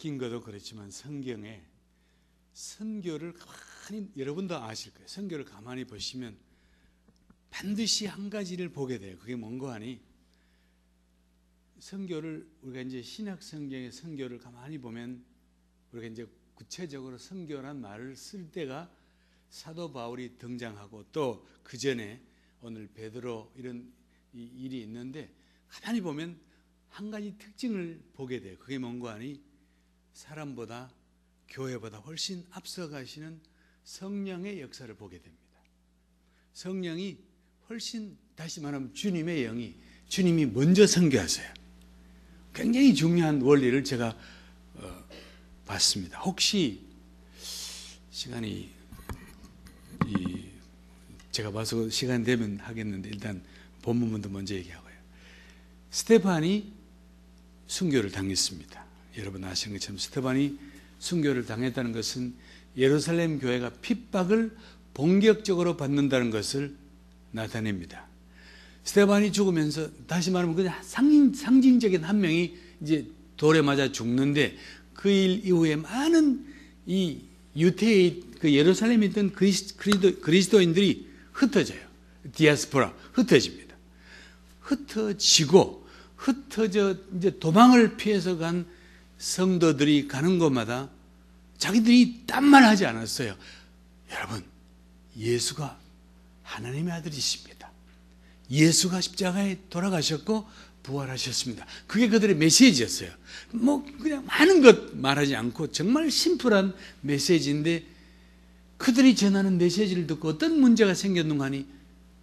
웃긴 것도 그렇지만 성경에 선교를 가만히, 여러분도 아실 거예요. 선교를 가만히 보시면 반드시 한 가지를 보게 돼요. 그게 뭔고 하니, 선교를 우리가 이제 신약 성경의 선교를 가만히 보면 우리가 이제 구체적으로 선교란 말을 쓸 때가 사도 바울이 등장하고 또 그 전에 오늘 베드로 이런 일이 있는데, 가만히 보면 한 가지 특징을 보게 돼요. 그게 뭔고 하니, 사람보다 교회보다 훨씬 앞서가시는 성령의 역사를 보게 됩니다. 성령이 훨씬, 다시 말하면 주님의 영이, 주님이 먼저 선교하세요. 굉장히 중요한 원리를 제가 봤습니다. 혹시 시간이 제가 봐서 시간 되면 하겠는데 일단 본문부터 먼저 얘기하고요. 스데반이 순교를 당했습니다. 여러분 아시는 것처럼 스데반이 순교를 당했다는 것은 예루살렘 교회가 핍박을 본격적으로 받는다는 것을 나타냅니다. 스데반이 죽으면서, 다시 말하면 그냥 상징적인 한 명이 이제 돌에 맞아 죽는데, 그 일 이후에 많은 이 유태의 그 예루살렘에 있던 그리스도인들이 흩어져요. 디아스포라, 흩어집니다. 흩어져 이제 도망을 피해서 간 성도들이 가는 곳마다 자기들이 딴 말 하지 않았어요. 여러분, 예수가 하나님의 아들이십니다. 예수가 십자가에 돌아가셨고 부활하셨습니다. 그게 그들의 메시지였어요. 그냥 많은 것 말하지 않고 정말 심플한 메시지인데, 그들이 전하는 메시지를 듣고 어떤 문제가 생겼는가 하니,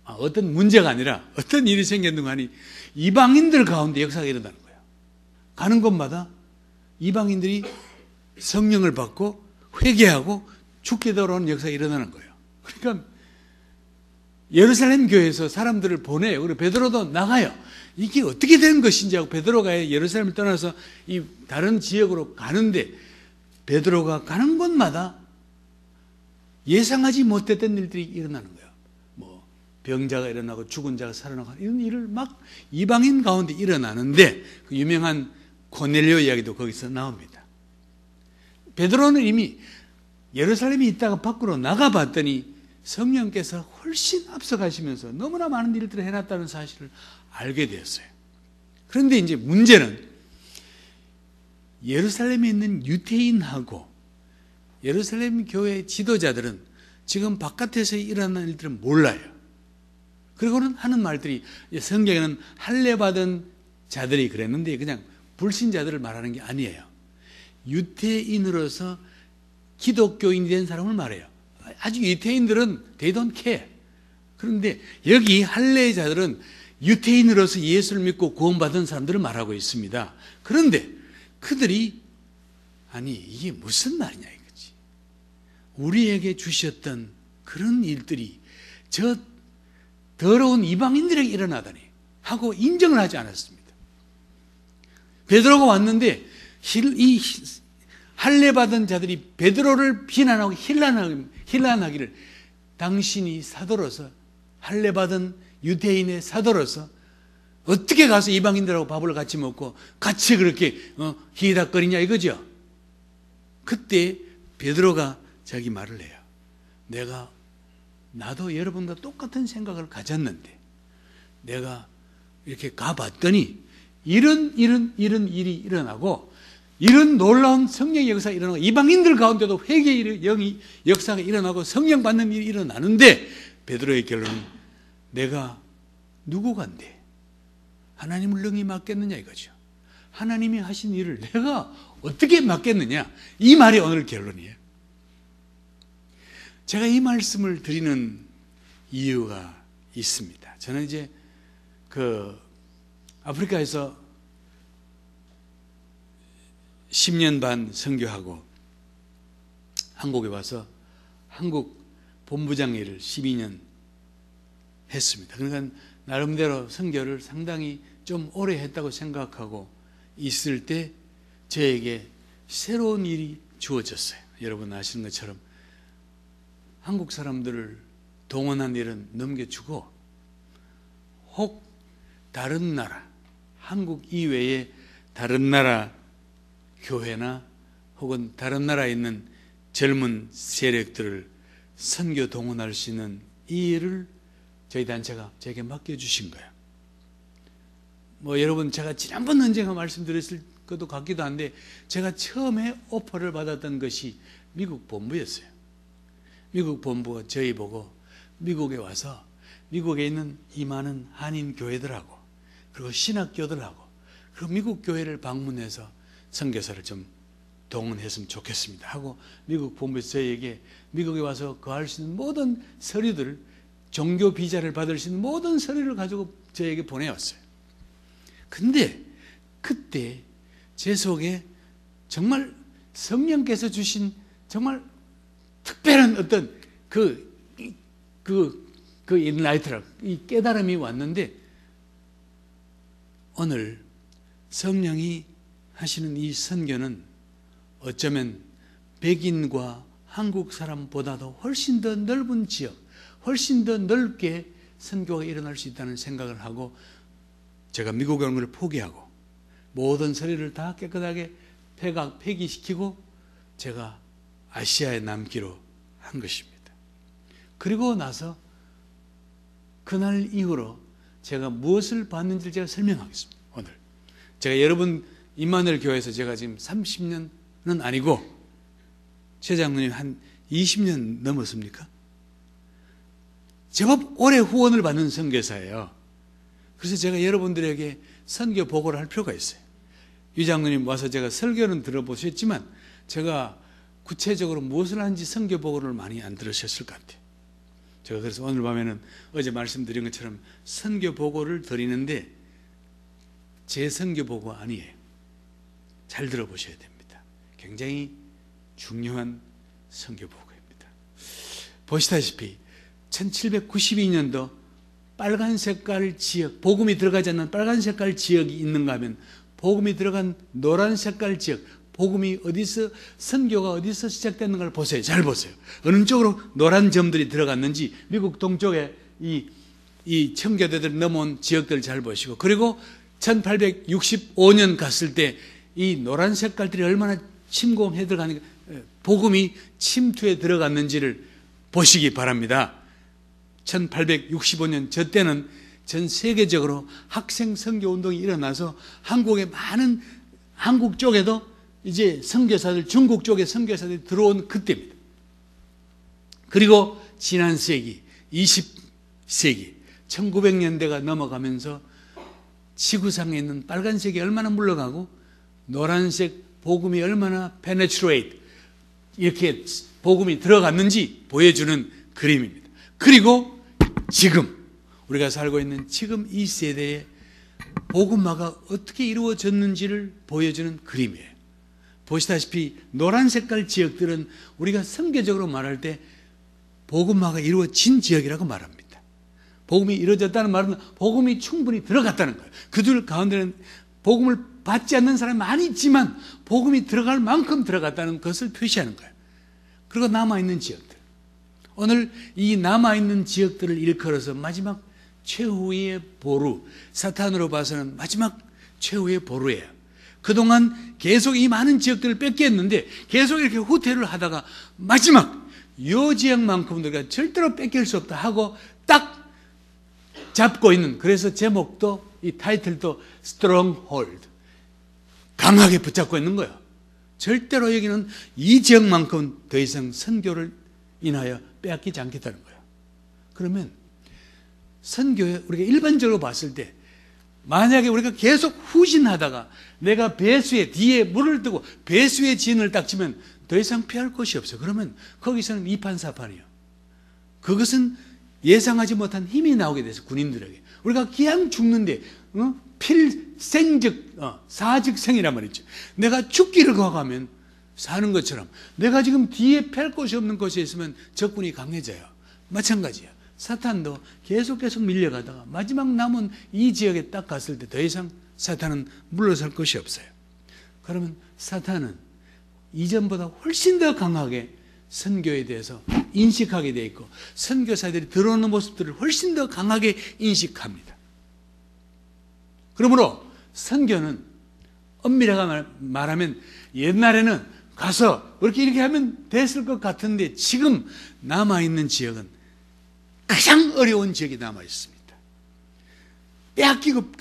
어떤 문제가 아니라 어떤 일이 생겼는가 하니, 이방인들 가운데 역사가 일어나는 거예요. 가는 곳마다 이방인들이 성령을 받고 회개하고 죽게 돌아오는 역사가 일어나는 거예요. 그러니까 예루살렘 교회에서 사람들을 보내요. 그리고 베드로도 나가요. 이게 어떻게 된 것인지 하고 베드로가 예루살렘을 떠나서 이 다른 지역으로 가는데, 베드로가 가는 곳마다 예상하지 못했던 일들이 일어나는 거예요. 병자가 일어나고 죽은 자가 살아나고 이런 일을 막 이방인 가운데 일어나는데, 그 유명한 고넬료 이야기도 거기서 나옵니다. 베드로는 이미 예루살렘에 있다가 밖으로 나가봤더니 성령께서 훨씬 앞서가시면서 너무나 많은 일들을 해놨다는 사실을 알게 되었어요. 그런데 이제 문제는 예루살렘에 있는 유태인하고 예루살렘 교회 지도자들은 지금 바깥에서 일어나는 일들은 몰라요. 그리고는 하는 말들이, 성경에는 할례받은 자들이 그랬는데 그냥 불신자들을 말하는 게 아니에요. 유태인으로서 기독교인이 된 사람을 말해요. 아직 유태인들은 they don't care. 그런데 여기 할례자들은 유태인으로서 예수를 믿고 구원받은 사람들을 말하고 있습니다. 그런데 그들이, 아니 이게 무슨 말이냐 이거지. 우리에게 주셨던 그런 일들이 저 더러운 이방인들에게 일어나다니 하고 인정을 하지 않았습니다. 베드로가 왔는데 이 할례받은 자들이 베드로를 비난하고 힐난하기를, 당신이 사도로서, 할례받은 유대인의 사도로서 어떻게 가서 이방인들하고 밥을 같이 먹고 같이 그렇게 희닥거리냐 이거죠. 그때 베드로가 자기 말을 해요. 나도 여러분과 똑같은 생각을 가졌는데 내가 이렇게 가봤더니 이런 일이 일어나고, 이런 놀라운 성령의 역사가 일어나고, 이방인들 가운데도 회개의 영이 역사가 일어나고 성령 받는 일이 일어나는데, 베드로의 결론은 내가 누구간데 하나님을 능히 맡겠느냐 이거죠. 하나님이 하신 일을 내가 어떻게 맡겠느냐, 이 말이 오늘 결론이에요. 제가 이 말씀을 드리는 이유가 있습니다. 저는 이제 아프리카에서 10년 반 선교하고 한국에 와서 한국 본부장 일을 12년 했습니다. 그러니까 나름대로 선교를 상당히 좀 오래 했다고 생각하고 있을 때 저에게 새로운 일이 주어졌어요. 여러분 아시는 것처럼 한국 사람들을 동원한 일은 넘겨주고, 혹 다른 나라, 한국 이외의 다른 나라 교회나 혹은 다른 나라에 있는 젊은 세력들을 선교 동원할 수 있는 이 일을 저희 단체가 저에게 맡겨주신 거예요. 여러분, 제가 지난번 언젠가 말씀드렸을 것도 같기도 한데, 제가 처음에 오퍼를 받았던 것이 미국 본부였어요. 미국 본부가 저희 보고 미국에 와서 미국에 있는 이 많은 한인 교회들하고 그리고 신학교들하고 그리고 미국 교회를 방문해서 선교사를 좀 동원했으면 좋겠습니다 하고 미국 본부에서 저희에게 미국에 와서 거할 수 있는 모든 서류들, 종교 비자를 받을 수 있는 모든 서류를 가지고 저에게 보내왔어요. 근데 그때 제 속에 정말 성령께서 주신 정말 특별한 어떤 인라이트라고, 이 깨달음이 왔는데, 오늘 성령이 하시는 이 선교는 어쩌면 백인과 한국 사람보다도 훨씬 더 넓은 지역, 훨씬 더 넓게 선교가 일어날 수 있다는 생각을 하고, 제가 미국에 온 걸 포기하고 모든 서류를 다 깨끗하게 폐기시키고 제가 아시아에 남기로 한 것입니다. 그리고 나서 그날 이후로 제가 무엇을 봤는지 제가 설명하겠습니다. 오늘 제가 여러분 임마누엘 교회에서 제가 지금 30년은 아니고 최 장로님 한 20년 넘었습니까? 제법 오래 후원을 받는 선교사예요. 그래서 제가 여러분들에게 선교 보고를 할 필요가 있어요. 유 장로님 와서 제가 설교는 들어보셨지만 제가 구체적으로 무엇을 하는지 선교 보고를 많이 안 들으셨을 것 같아요. 제가 그래서 오늘 밤에는 어제 말씀드린 것처럼 선교 보고를 드리는데 제 선교 보고 아니에요. 잘 들어보셔야 됩니다. 굉장히 중요한 선교 보고입니다. 보시다시피 1792년도 빨간 색깔 지역, 복음이 들어가지 않는 빨간 색깔 지역이 있는가 하면 복음이 들어간 노란 색깔 지역, 복음이 어디서, 선교가 어디서 시작됐는가를 보세요. 잘 보세요. 어느 쪽으로 노란 점들이 들어갔는지 미국 동쪽에 이 청교도들이 넘어온 지역들을 잘 보시고, 그리고 1865년 갔을 때 이 노란 색깔들이 얼마나 침공해 들어가는가, 복음이 침투해 들어갔는지를 보시기 바랍니다. 1865년 저 때는 전 세계적으로 학생 선교 운동이 일어나서 한국의 많은, 한국 쪽에도 이제 선교사들, 중국 쪽에 선교사들이 들어온 그때입니다. 그리고 지난 세기 20세기 1900년대가 넘어가면서 지구상에 있는 빨간색이 얼마나 물러가고 노란색 복음이 얼마나 penetrate, 이렇게 복음이 들어갔는지 보여주는 그림입니다. 그리고 지금 우리가 살고 있는 지금 이 세대의 복음화가 어떻게 이루어졌는지를 보여주는 그림이에요. 보시다시피 노란 색깔 지역들은 우리가 선교적으로 말할 때 복음화가 이루어진 지역이라고 말합니다. 복음이 이루어졌다는 말은 복음이 충분히 들어갔다는 거예요. 그들 가운데는 복음을 받지 않는 사람이 많이 있지만 복음이 들어갈 만큼 들어갔다는 것을 표시하는 거예요. 그리고 남아있는 지역들, 오늘 이 남아있는 지역들을 일컬어서 마지막 최후의 보루, 사탄으로 봐서는 마지막 최후의 보루예요. 그동안 계속 이 많은 지역들을 뺏겼는데 계속 이렇게 후퇴를 하다가 마지막 요 지역만큼은 우리가 절대로 뺏길 수 없다 하고 딱 잡고 있는, 그래서 제목도 이 타이틀도 Stronghold, 강하게 붙잡고 있는 거예요. 절대로 여기는 이 지역만큼은 더 이상 선교를 인하여 빼앗기지 않겠다는 거예요. 그러면 선교에 우리가 일반적으로 봤을 때 만약에 우리가 계속 후진하다가 내가 배수의 뒤에 물을 뜨고 배수의 진을 딱 치면 더 이상 피할 곳이 없어요. 그러면 거기서는 이판사판이에요. 그것은 예상하지 못한 힘이 나오게 돼서 군인들에게 우리가 그냥 죽는데 필생즉 사즉생이란 말이죠. 내가 죽기를 거하면 사는 것처럼 내가 지금 뒤에 펼 곳이 없는 곳에 있으면 적군이 강해져요. 마찬가지예요. 사탄도 계속 밀려가다가 마지막 남은 이 지역에 딱 갔을 때 더 이상 사탄은 물러설 것이 없어요. 그러면 사탄은 이전보다 훨씬 더 강하게 선교에 대해서 인식하게 되어 있고 선교사들이 들어오는 모습들을 훨씬 더 강하게 인식합니다. 그러므로 선교는 엄밀하게 말하면 옛날에는 가서 이렇게 하면 됐을 것 같은데 지금 남아있는 지역은 가장 어려운 지역이 남아있습니다. 빼앗기고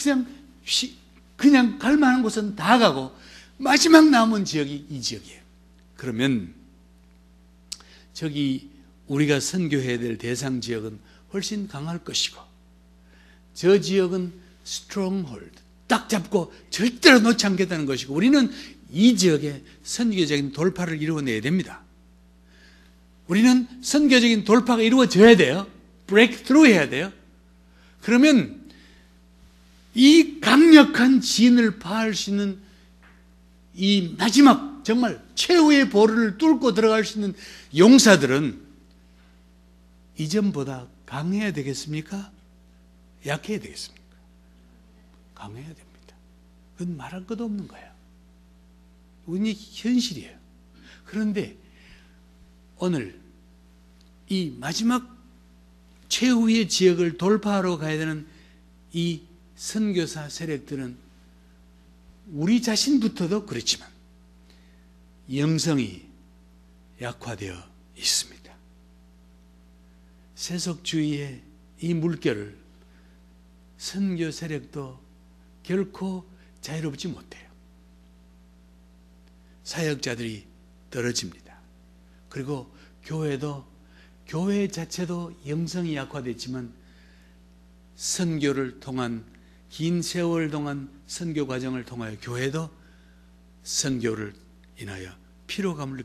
그냥 갈 만한 곳은 다 가고 마지막 남은 지역이 이 지역이에요. 그러면 저기 우리가 선교해야 될 대상 지역은 훨씬 강할 것이고 저 지역은 스트롱홀드, 딱 잡고 절대로 놓지 않겠다는 것이고 우리는 이 지역에 선교적인 돌파를 이루어내야 됩니다. 우리는 선교적인 돌파가 이루어져야 돼요. 브레이크트루 해야 돼요. 그러면 이 강력한 진을 파할 수 있는 이 마지막 정말 최후의 보루를 뚫고 들어갈 수 있는 용사들은 이전보다 강해야 되겠습니까? 약해야 되겠습니까? 강해야 됩니다. 그건 말할 것도 없는 거예요. 이게 현실이에요. 그런데 오늘 이 마지막 최후의 지역을 돌파하러 가야 되는 이 선교사 세력들은 우리 자신부터도 그렇지만 영성이 약화되어 있습니다. 세속주의의 이 물결을 선교 세력도 결코 자유롭지 못해요. 사역자들이 떨어집니다. 그리고 교회 자체도 영성이 약화됐지만 선교를 통한 긴 세월 동안 선교 과정을 통하여 교회도 선교를 인하여 피로감을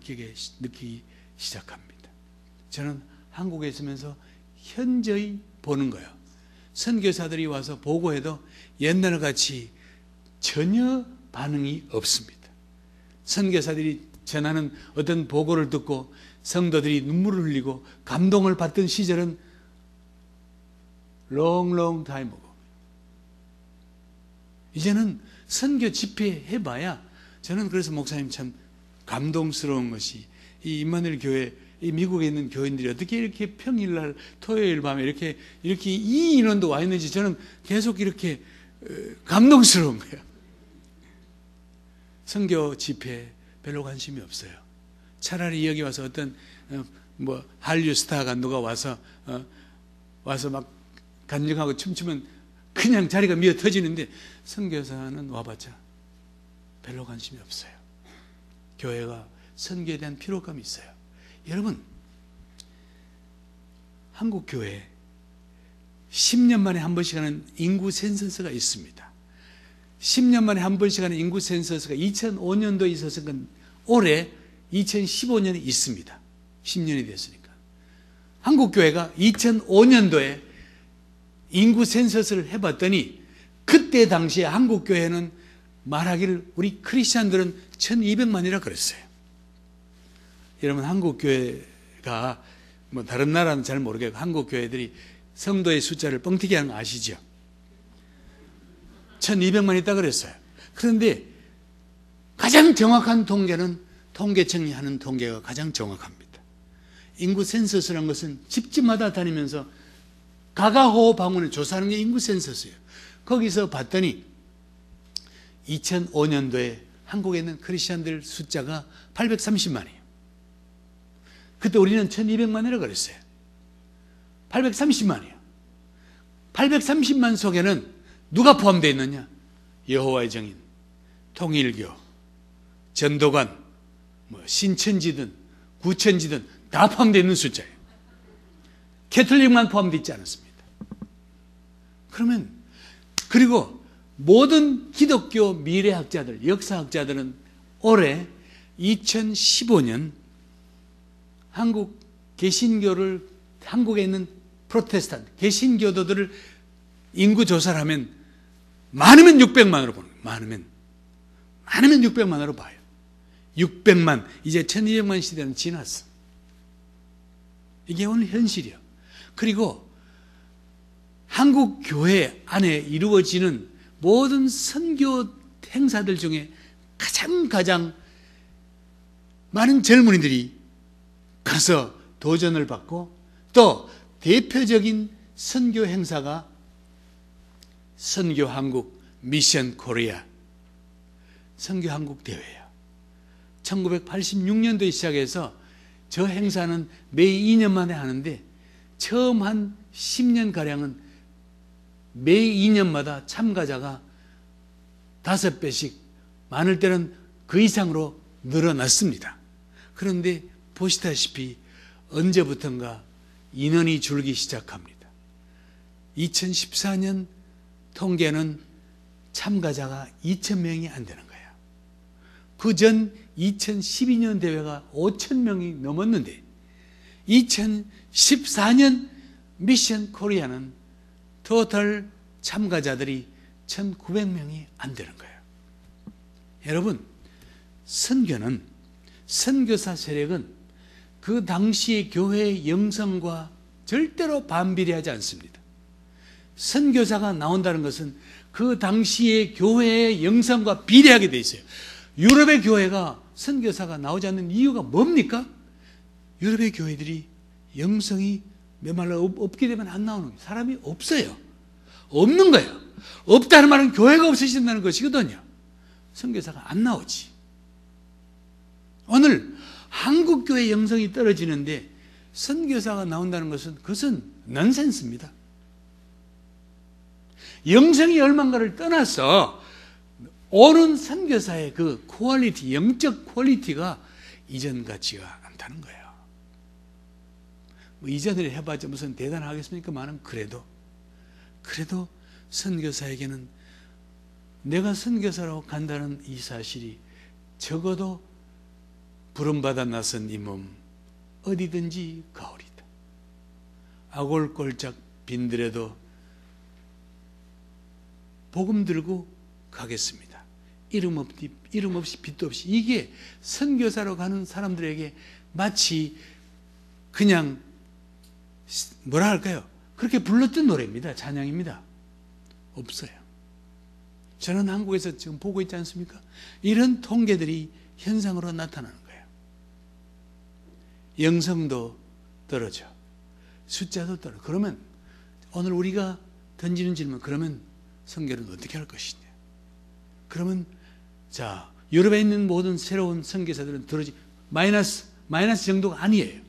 느끼기 시작합니다. 저는 한국에 있으면서 현저히 보는 거예요. 선교사들이 와서 보고해도 옛날 같이 전혀 반응이 없습니다. 선교사들이 전하는 어떤 보고를 듣고 성도들이 눈물을 흘리고 감동을 받던 시절은 long time ago. 이제는 선교 집회 해봐야 저는 그래서 목사님 참 감동스러운 것이 이 임마누엘 교회, 이 미국에 있는 교인들이 어떻게 이렇게 평일날 토요일 밤에 이렇게 이 인원도 와 있는지 저는 계속 이렇게 감동스러운 거예요. 선교 집회 별로 관심이 없어요. 차라리 여기 와서 어떤 한류 스타가 누가 와서 막 간증하고 춤추면 그냥 자리가 미어 터지는데 선교사는 와봤자 별로 관심이 없어요. 교회가 선교에 대한 피로감이 있어요. 여러분, 한국 교회에 10년 만에 한 번씩 하는 인구 센서스가 있습니다. 10년 만에 한 번씩 하는 인구 센서스가 2005년도에 있었으니까 올해 2015년에 있습니다. 10년이 됐으니까. 한국 교회가 2005년도에 인구 센서스를 해봤더니 그때 당시에 한국 교회는 말하기를 우리 크리스찬들은 1200만이라 그랬어요. 여러분, 한국 교회가 다른 나라는 잘 모르겠고 한국 교회들이 성도의 숫자를 뻥튀기 하는 거 아시죠? 1200만 있다 그랬어요. 그런데 가장 정확한 통계는 통계청이 하는 통계가 가장 정확합니다. 인구 센서스라는 것은 집집마다 다니면서 가가호호 방문을 조사하는 게 인구 센서스예요. 거기서 봤더니 2005년도에 한국에 있는 크리스천들 숫자가 830만이에요. 그때 우리는 1200만이라고 그랬어요. 830만이에요. 830만 속에는 누가 포함되어 있느냐? 여호와의 증인, 통일교, 전도관, 신천지든 구천지든 다 포함되어 있는 숫자예요. 캐톨릭만 포함되어 있지 않았습니다. 그리고 모든 기독교 미래학자들, 역사학자들은 올해 2015년 한국 개신교를, 한국에 있는 프로테스탄트, 개신교도들을 인구 조사를 하면 많으면 600만으로 보는 거예요. 많으면 600만으로 봐요. 600만, 이제 1200만 시대는 지났어. 이게 오늘 현실이에요. 그리고 한국 교회 안에 이루어지는 모든 선교 행사들 중에 가장 많은 젊은이들이 가서 도전을 받고 또 대표적인 선교 행사가 선교 한국 미션 코리아 선교 한국 대회예요. 1986년도에 시작해서 저 행사는 매 2년 만에 하는데 처음 한 10년가량은 매 2년마다 참가자가 5배씩, 많을 때는 그 이상으로 늘어났습니다. 그런데 보시다시피 언제부턴가 인원이 줄기 시작합니다. 2014년 통계는 참가자가 2,000명이 안 되는 거예요. 그 전 2012년 대회가 5,000명이 넘었는데 2014년 미션 코리아는 토탈 참가자들이 1,900명이 안 되는 거예요. 여러분, 선교는, 선교사 세력은 그 당시의 교회의 영성과 절대로 반비례하지 않습니다. 선교사가 나온다는 것은 그 당시의 교회의 영성과 비례하게 돼 있어요. 유럽의 교회가 선교사가 나오지 않는 이유가 뭡니까? 유럽의 교회들이 영성이 메말라 없게 되면 안 나오는 거예요. 사람이 없어요. 없는 거예요. 없다는 말은 교회가 없으신다는 것이거든요. 선교사가 안 나오지. 오늘 한국 교회 영성이 떨어지는데 선교사가 나온다는 것은 그것은 넌센스입니다. 영성이 얼마인가를 떠나서 오는 선교사의 그 퀄리티, 영적 퀄리티가 이전 같지가 않다는 거예요. 뭐 이전을 해봤자 무슨 대단하겠습니까? 많은 그래도 선교사에게는 내가 선교사로 간다는 이 사실이 적어도 부름받아 나선 이 몸 어디든지 가오리다. 아골골짝 빈들에도 복음 들고 가겠습니다. 이름 없이 빛도 없이. 이게 선교사로 가는 사람들에게 마치 그냥 뭐라 할까요? 그렇게 불렀던 노래입니다. 찬양입니다. 없어요. 저는 한국에서 지금 보고 있지 않습니까? 이런 통계들이 현상으로 나타나는 거예요. 영성도 떨어져. 숫자도 떨어져. 그러면 오늘 우리가 던지는 질문, 그러면 선교는 어떻게 할 것이냐? 그러면 자, 유럽에 있는 모든 새로운 선교사들은 들어지 마이너스 정도가 아니에요.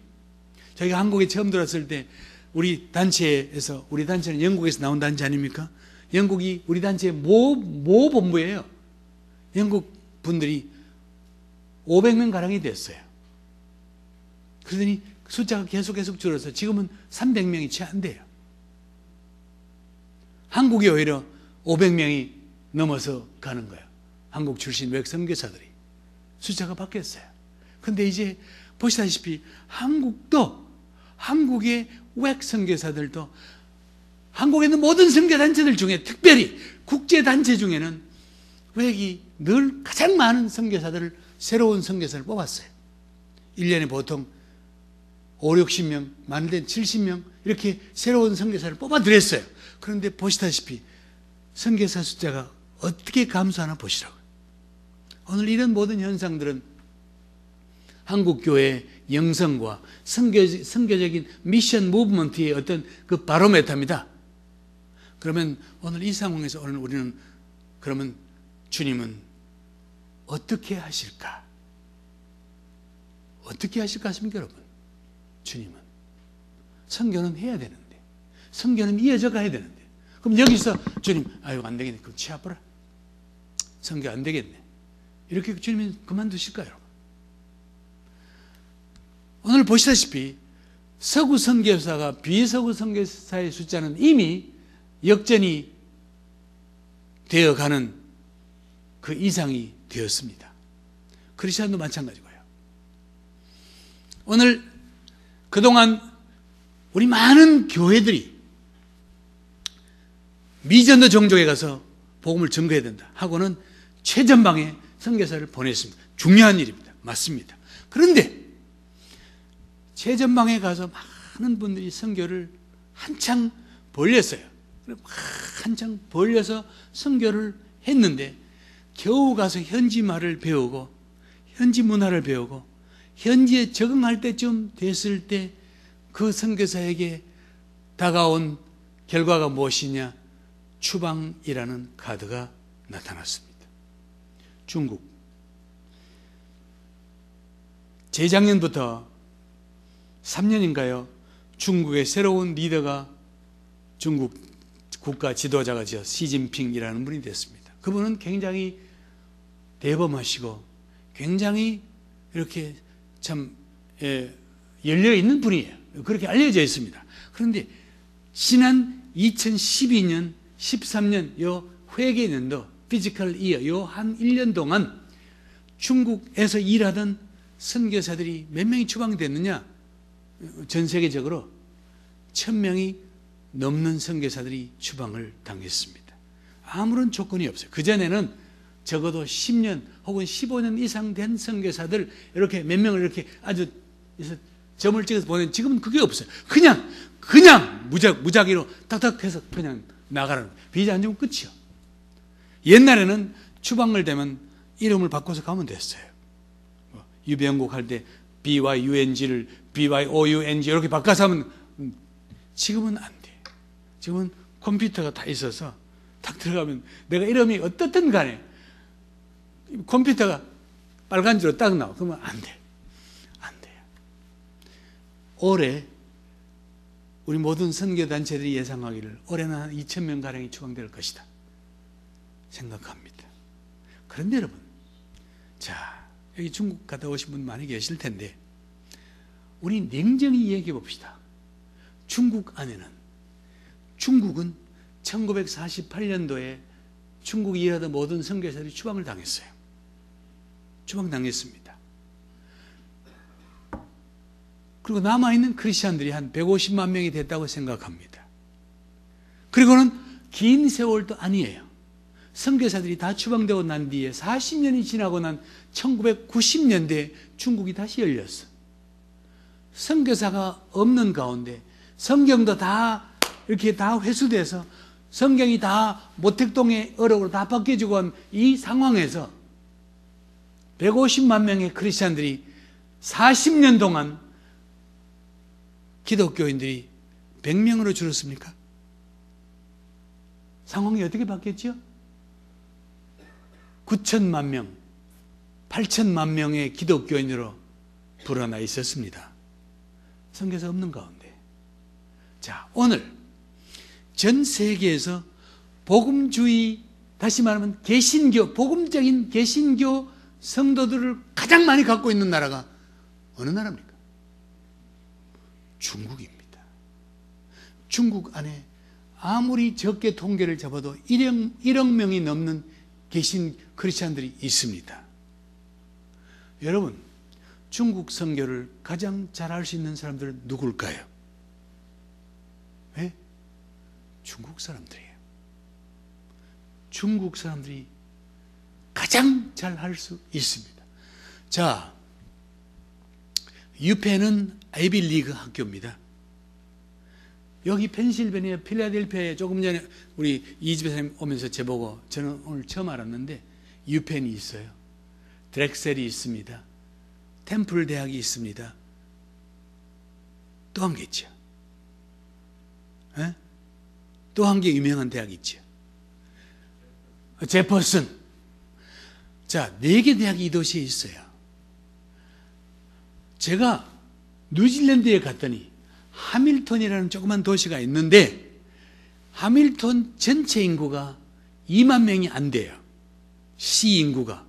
저희가 한국에 처음 들어왔을 때 우리 단체에서, 우리 단체는 영국에서 나온 단체 아닙니까? 영국이 우리 단체의 모 본부예요. 영국 분들이 500명 가량이 됐어요. 그러더니 숫자가 계속 줄어서 지금은 300명이 채 안 돼요. 한국이 오히려 500명이 넘어서 가는 거예요. 한국 출신 외국 선교사들이. 숫자가 바뀌었어요. 근데 이제 보시다시피 한국의 외국 선교사들도 한국에 있는 모든 선교단체들 중에 특별히 국제단체 중에는 외국이 늘 가장 많은 선교사들을, 새로운 선교사를 뽑았어요. 1년에 보통 5, 60명, 많을 땐 70명 이렇게 새로운 선교사를 뽑아드렸어요. 그런데 보시다시피 선교사 숫자가 어떻게 감소하나 보시라고요. 오늘 이런 모든 현상들은 한국교회의 영성과 선교적인 미션 무브먼트의 어떤 그 바로메터입니다. 그러면 오늘 이 상황에서 오늘 우리는 그러면 주님은 어떻게 하실까? 어떻게 하실까 하십니까, 여러분? 주님은 선교는 해야 되는데, 선교는 이어져 가야 되는데, 그럼 여기서 주님, 아유 안 되겠네, 그럼 취하보라, 선교 안 되겠네, 이렇게 주님이 그만두실까요, 여러분? 오늘 보시다시피 서구 선교사가 비서구 선교사의 숫자는 이미 역전이 되어가는 그 이상이 되었습니다. 크리스천도 마찬가지고요. 오늘 그동안 우리 많은 교회들이 미전도 종족에 가서 복음을 증거해야 된다 하고는 최전방에 선교사를 보냈습니다. 중요한 일입니다. 맞습니다. 그런데 최전방에 가서 많은 분들이 선교를 한창 벌렸어요. 한창 벌려서 선교를 했는데 겨우 가서 현지 말을 배우고 현지 문화를 배우고 현지에 적응할 때쯤 됐을 때 그 선교사에게 다가온 결과가 무엇이냐? 추방이라는 카드가 나타났습니다. 중국 재작년부터 3년인가요? 중국의 새로운 리더가 중국 국가 지도자가 되어 시진핑이라는 분이 됐습니다. 그분은 굉장히 대범하시고 굉장히 이렇게 참 열려있는 분이에요. 그렇게 알려져 있습니다. 그런데 지난 2012년, 13년 요 회계년도 피지컬 이어 요 한 1년 동안 중국에서 일하던 선교사들이 몇 명이 추방됐느냐? 전 세계적으로 1000명이 넘는 선교사들이 추방을 당했습니다. 아무런 조건이 없어요. 그전에는 적어도 10년 혹은 15년 이상 된 선교사들 이렇게 몇 명을 이렇게 아주 점을 찍어서 보낸, 지금은 그게 없어요. 그냥 무작위로 탁탁해서 그냥 나가라는 거예요. 비자 안 주면 끝이요. 옛날에는 추방을 되면 이름을 바꿔서 가면 됐어요. 유배영국 할 때 BYUNG를 BYOUNG 이렇게 바꿔서 하면, 지금은 안 돼. 지금은 컴퓨터가 다 있어서 딱 들어가면 내가 이름이 어떻든 간에 컴퓨터가 빨간 줄로 딱 나와. 그러면 안 돼. 안 돼요. 올해 우리 모든 선교단체들이 예상하기를 올해는 한 2000명 가량이 추방될 것이다 생각합니다. 그런데 여러분, 자, 여기 중국 갔다 오신 분 많이 계실 텐데 우리 냉정히 얘기해 봅시다. 중국은 1948년도에 중국이 일하던 모든 선교사들이 추방을 당했어요. 추방당했습니다. 그리고 남아있는 크리스찬들이 한 150만 명이 됐다고 생각합니다. 그리고는 긴 세월도 아니에요. 선교사들이 다 추방되고 난 뒤에 40년이 지나고 난 1990년대에 중국이 다시 열렸어. 선교사가 없는 가운데 성경도 다 이렇게 다 회수돼서 성경이 다 모택동의 어록으로 다 바뀌어지고 한 이 상황에서 150만 명의 크리스찬들이 40년 동안 기독교인들이 100명으로 줄었습니까? 상황이 어떻게 바뀌었죠? 9천만 명, 8천만 명의 기독교인으로 불어나 있었습니다. 선교사 없는 가운데. 자, 오늘 전 세계에서 복음주의, 다시 말하면 개신교, 복음적인 개신교 성도들을 가장 많이 갖고 있는 나라가 어느 나라입니까? 중국입니다. 중국 안에 아무리 적게 통계를 잡아도 1억 명이 넘는 개신 크리스찬들이 있습니다. 여러분, 중국 선교를 가장 잘할 수 있는 사람들은 누굴까요? 왜? 중국 사람들이에요. 중국 사람들이 가장 잘 할 수 있습니다. 자, 유펜은 아이비리그 학교입니다. 여기 펜실베니아 필라델피아에 조금 전에 우리 이집사님 오면서 제보고 저는 오늘 처음 알았는데 유펜이 있어요. 드렉셀이 있습니다. 템플 대학이 있습니다. 또 한 개 있죠. 또 한 개 유명한 대학이 있죠. 제퍼슨. 자, 4개 대학이 이 도시에 있어요. 제가 뉴질랜드에 갔더니 하밀턴이라는 조그만 도시가 있는데 하밀턴 전체 인구가 2만 명이 안 돼요. 시 인구가.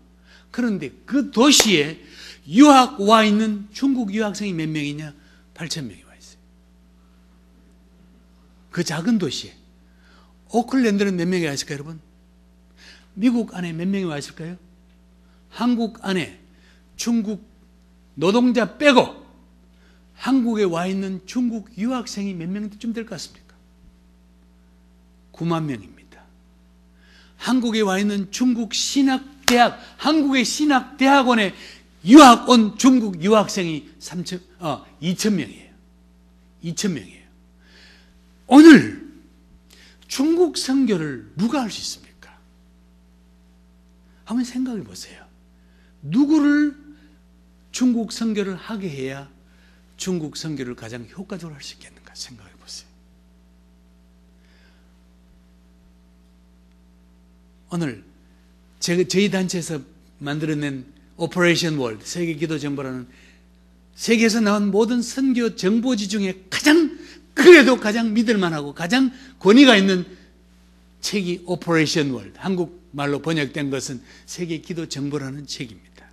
그런데 그 도시에 유학 와 있는 중국 유학생이 몇 명이냐? 8,000명이 와 있어요. 그 작은 도시에. 오클랜드는 몇 명이 와 있을까요, 여러분? 미국 안에 몇 명이 와 있을까요? 한국 안에 중국 노동자 빼고 한국에 와 있는 중국 유학생이 몇 명쯤 될 것 같습니까? 9만 명입니다. 한국에 와 있는 중국 신학대학, 한국의 신학대학원에 유학 온 중국 유학생이 2,000명이에요. 2,000명이에요. 오늘 중국 선교를 누가 할 수 있습니까? 한번 생각해 보세요. 누구를 중국 선교를 하게 해야 중국 선교를 가장 효과적으로 할 수 있겠는가 생각해 보세요. 오늘 저희 단체에서 만들어낸 오퍼레이션 월드 세계 기도 정보라는 세계에서 나온 모든 선교 정보지 중에 그래도 가장 믿을만하고 가장 권위가 있는 책이 오퍼레이션 월드, 한국말로 번역된 것은 세계 기도 정보라는 책입니다.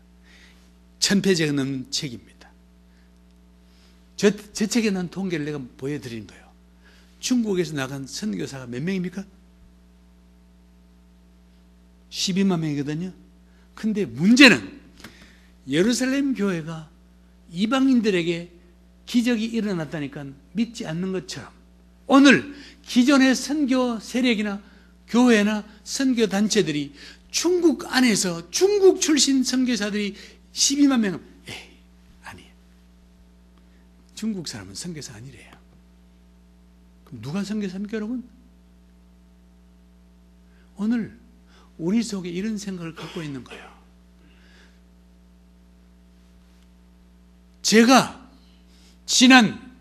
1000페이지가 넘는 책입니다. 저 책에 난 통계를 내가 보여드린 거예요. 중국에서 나간 선교사가 몇 명입니까? 12만 명이거든요. 근데 문제는 예루살렘 교회가 이방인들에게 기적이 일어났다니까 믿지 않는 것처럼 오늘 기존의 선교 세력이나 교회나 선교 단체들이 중국 안에서 중국 출신 선교사들이 12만 명은 아니에요. 중국 사람은 선교사 아니래요. 그럼 누가 선교사입니까, 여러분? 오늘 우리 속에 이런 생각을 갖고 있는 거예요. 제가 지난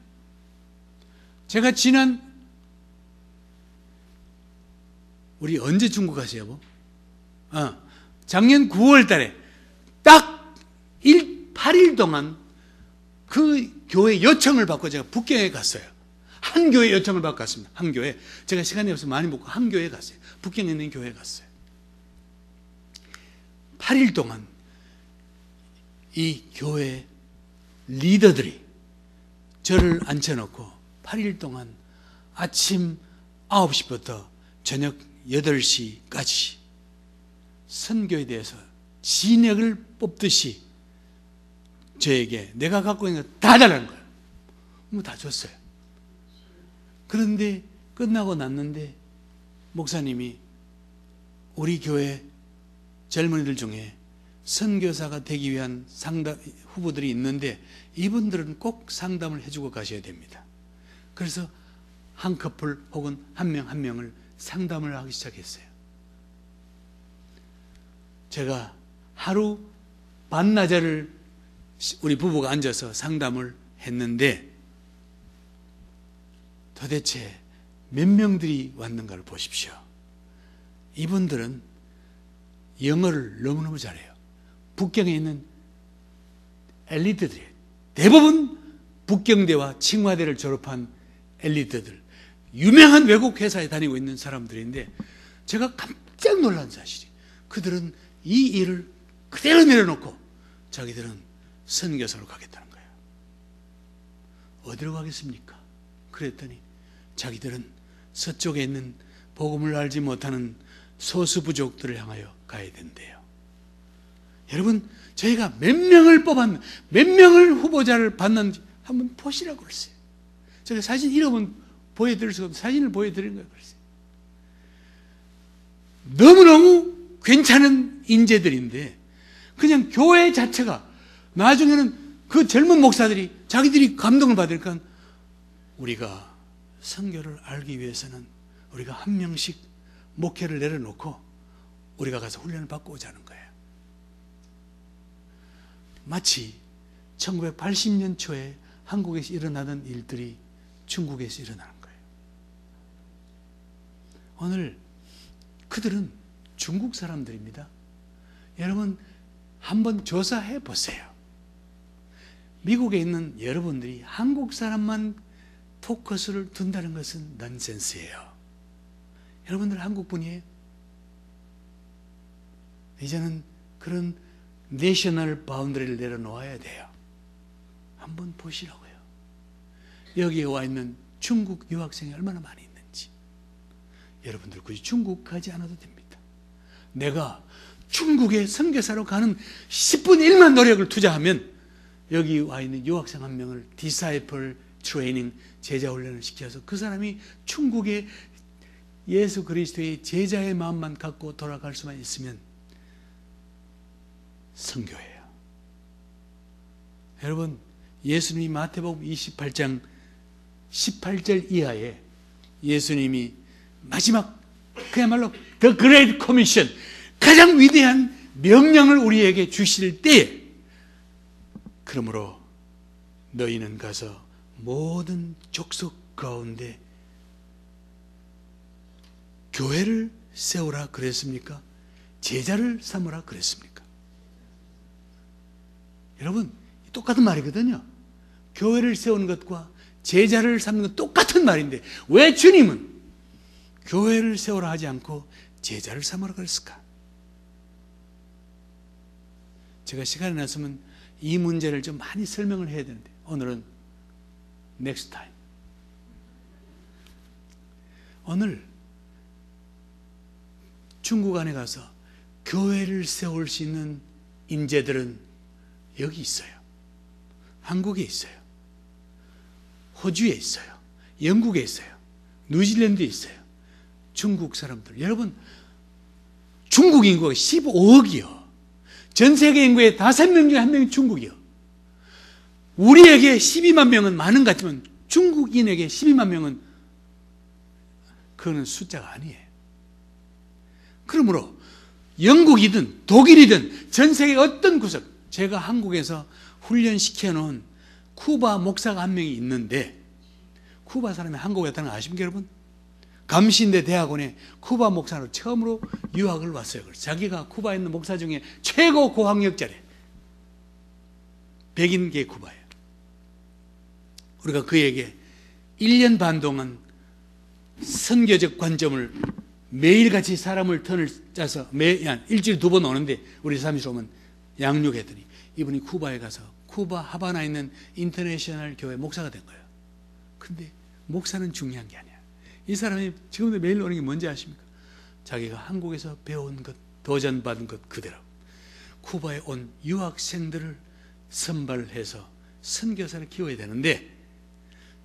우리 언제 중국 갔어요, 여보? 작년 9월 달에 딱 8일 동안 그 교회 요청을 받고 제가 북경에 갔어요. 한 교회 요청을 받고 갔습니다. 한 교회. 제가 시간이 없어서 많이 못 가. 한 교회에 갔어요. 북경에 있는 교회에 갔어요. 8일 동안 이 교회 리더들이 저를 앉혀놓고 8일 동안 아침 9시부터 저녁 8시까지 선교에 대해서 진액을 뽑듯이 저에게 내가 갖고 있는 거 다 달라는 거예요. 뭐 다 줬어요. 그런데 끝나고 났는데 목사님이 우리 교회 젊은이들 중에 선교사가 되기 위한 후보들이 있는데 이분들은 꼭 상담을 해주고 가셔야 됩니다. 그래서 한 커플 혹은 한 명 한 명을 상담을 하기 시작했어요. 제가 하루 반나절을 우리 부부가 앉아서 상담을 했는데 도대체 몇 명들이 왔는가를 보십시오. 이분들은 영어를 너무너무 잘해요. 북경에 있는 엘리트들이에요. 대부분 북경대와 칭화대를 졸업한 엘리트들, 유명한 외국 회사에 다니고 있는 사람들인데 제가 깜짝 놀란 사실이 그들은 이 일을 그대로 내려놓고 자기들은 선교사로 가겠다는 거예요. 어디로 가겠습니까? 그랬더니 자기들은 서쪽에 있는 복음을 알지 못하는 소수 부족들을 향하여 가야 된대요. 여러분, 저희가 몇 명을 후보자를 받는지 한번 보시라고 그랬어요. 제가 사진 이름은 보여드릴 수가 없어요. 사진을 보여드린 거예요. 그랬어요. 너무너무 괜찮은 인재들인데 그냥 교회 자체가 나중에는 그 젊은 목사들이 자기들이 감동을 받으니까 우리가 선교를 알기 위해서는 우리가 한 명씩 목회를 내려놓고 우리가 가서 훈련을 받고 오자는 거예요. 마치 1980년 초에 한국에서 일어나던 일들이 중국에서 일어나는 거예요. 오늘 그들은 중국 사람들입니다. 여러분 한번 조사해 보세요. 미국에 있는 여러분들이 한국 사람만 포커스를 둔다는 것은 넌센스예요. 여러분들 한국 분이에요? 이제는 그런 내셔널 바운더리를 내려놓아야 돼요. 한번 보시라고요. 여기에 와 있는 중국 유학생이 얼마나 많이 있는지. 여러분들 굳이 중국 가지 않아도 됩니다. 내가 중국에 선교사로 가는 10분의 1만 노력을 투자하면 여기 와 있는 유학생 한 명을 디사이플 트레이닝 제자 훈련을 시켜서 그 사람이 중국의 예수 그리스도의 제자의 마음만 갖고 돌아갈 수만 있으면 선교예요. 여러분 예수님이 마태복음 28장 18절 이하에 예수님이 마지막 그야말로 The Great Commission 가장 위대한 명령을 우리에게 주실 때에 그러므로 너희는 가서 모든 족속 가운데 교회를 세우라 그랬습니까? 제자를 삼으라 그랬습니까? 여러분 똑같은 말이거든요. 교회를 세우는 것과 제자를 삼는 것 똑같은 말인데 왜 주님은 교회를 세우라 하지 않고 제자를 삼으라 그랬을까? 제가 시간이 났으면 이 문제를 좀 많이 설명을 해야 되는데 오늘은 next time. 오늘 중국 안에 가서 교회를 세울 수 있는 인재들은 여기 있어요. 한국에 있어요. 호주에 있어요. 영국에 있어요. 뉴질랜드에 있어요. 중국 사람들. 여러분, 중국 인구가 15억이요. 전 세계 인구의 5명 중에 1명이 중국이요. 우리에게 12만 명은 많은 것 같지만 중국인에게 12만 명은 그거는 숫자가 아니에요. 그러므로 영국이든 독일이든 전 세계 어떤 구석, 제가 한국에서 훈련시켜 놓은 쿠바 목사가 한 명이 있는데 쿠바 사람이 한국에 왔다는 거 아십니까 여러분? 감시인대 대학원에 쿠바 목사로 처음으로 유학을 왔어요. 자기가 쿠바에 있는 목사 중에 최고 고학력자래. 백인계 쿠바예요. 우리가 그에게 1년 반 동안 선교적 관점을 매일같이 사람을 턴을 짜서 일주일에 2번 오는데 우리 사무실 오면 양육했더니 이분이 쿠바에 가서 쿠바 하바나에 있는 인터내셔널 교회 목사가 된 거예요. 근데 목사는 중요한 게 아니야. 이 사람이 지금도 매일 오는 게 뭔지 아십니까? 자기가 한국에서 배운 것, 도전받은 것 그대로 쿠바에 온 유학생들을 선발해서 선교사를 키워야 되는데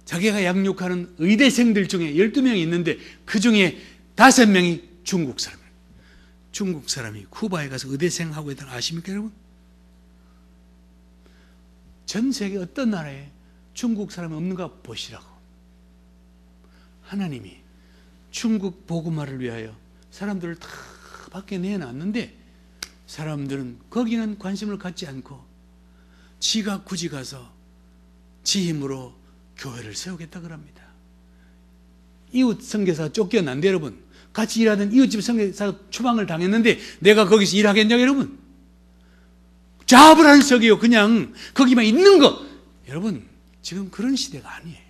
자기가 양육하는 의대생들 중에 12명이 있는데 그 중에 5명이 중국 사람이에요. 중국 사람이 쿠바에 가서 의대생하고 있다는 거 아십니까 여러분? 전 세계 어떤 나라에 중국 사람이 없는가 보시라고. 하나님이 중국 복음화를 위하여 사람들을 다 밖에 내놨는데 사람들은 거기는 관심을 갖지 않고 지가 굳이 가서 지 힘으로 교회를 세우겠다 그럽니다. 이웃 선교사가 쫓겨난데 여러분, 같이 일하던 이웃집 선교사가 추방을 당했는데 내가 거기서 일하겠냐고 여러분. 자불안석이요. 그냥 거기만 있는 거. 여러분 지금 그런 시대가 아니에요.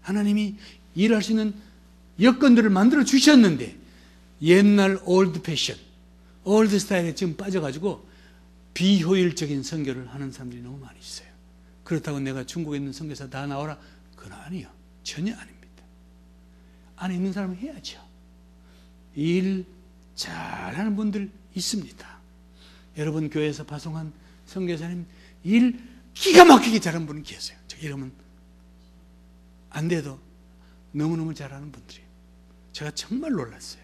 하나님이 일할 수 있는 여건들을 만들어 주셨는데 옛날 올드 패션, 올드 스타일에 지금 빠져가지고 비효율적인 선교를 하는 사람들이 너무 많이 있어요. 그렇다고 내가 중국에 있는 선교사 다 나오라? 그건 아니에요. 전혀 아닙니다. 안에 있는 사람은 해야죠. 일 잘하는 분들 있습니다. 여러분 교회에서 파송한 선교사님 일 기가 막히게 잘하는 분이 계세요. 저 이러면 안 돼도 너무너무 잘하는 분들이에요. 제가 정말 놀랐어요.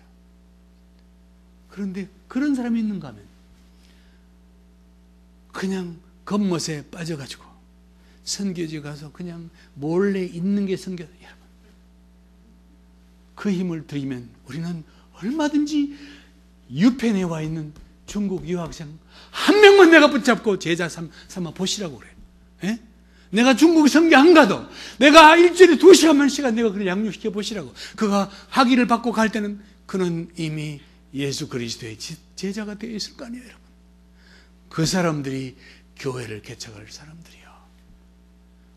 그런데 그런 사람이 있는가 하면 그냥 겉멋에 빠져가지고 선교지 가서 그냥 몰래 있는 게 선교. 여러분 그 힘을 들이면 우리는 얼마든지 유펜에 와 있는 중국 유학생 한 명만 내가 붙잡고 제자 삼아 보시라고 그래. 예? 내가 중국 선교 안 가도 내가 일주일에 2시간만 시간 내가 그를 양육시켜 보시라고. 그가 학위를 받고 갈 때는 그는 이미 예수 그리스도의 제자가 되어 있을 거 아니에요, 여러분. 그 사람들이 교회를 개척할 사람들이요.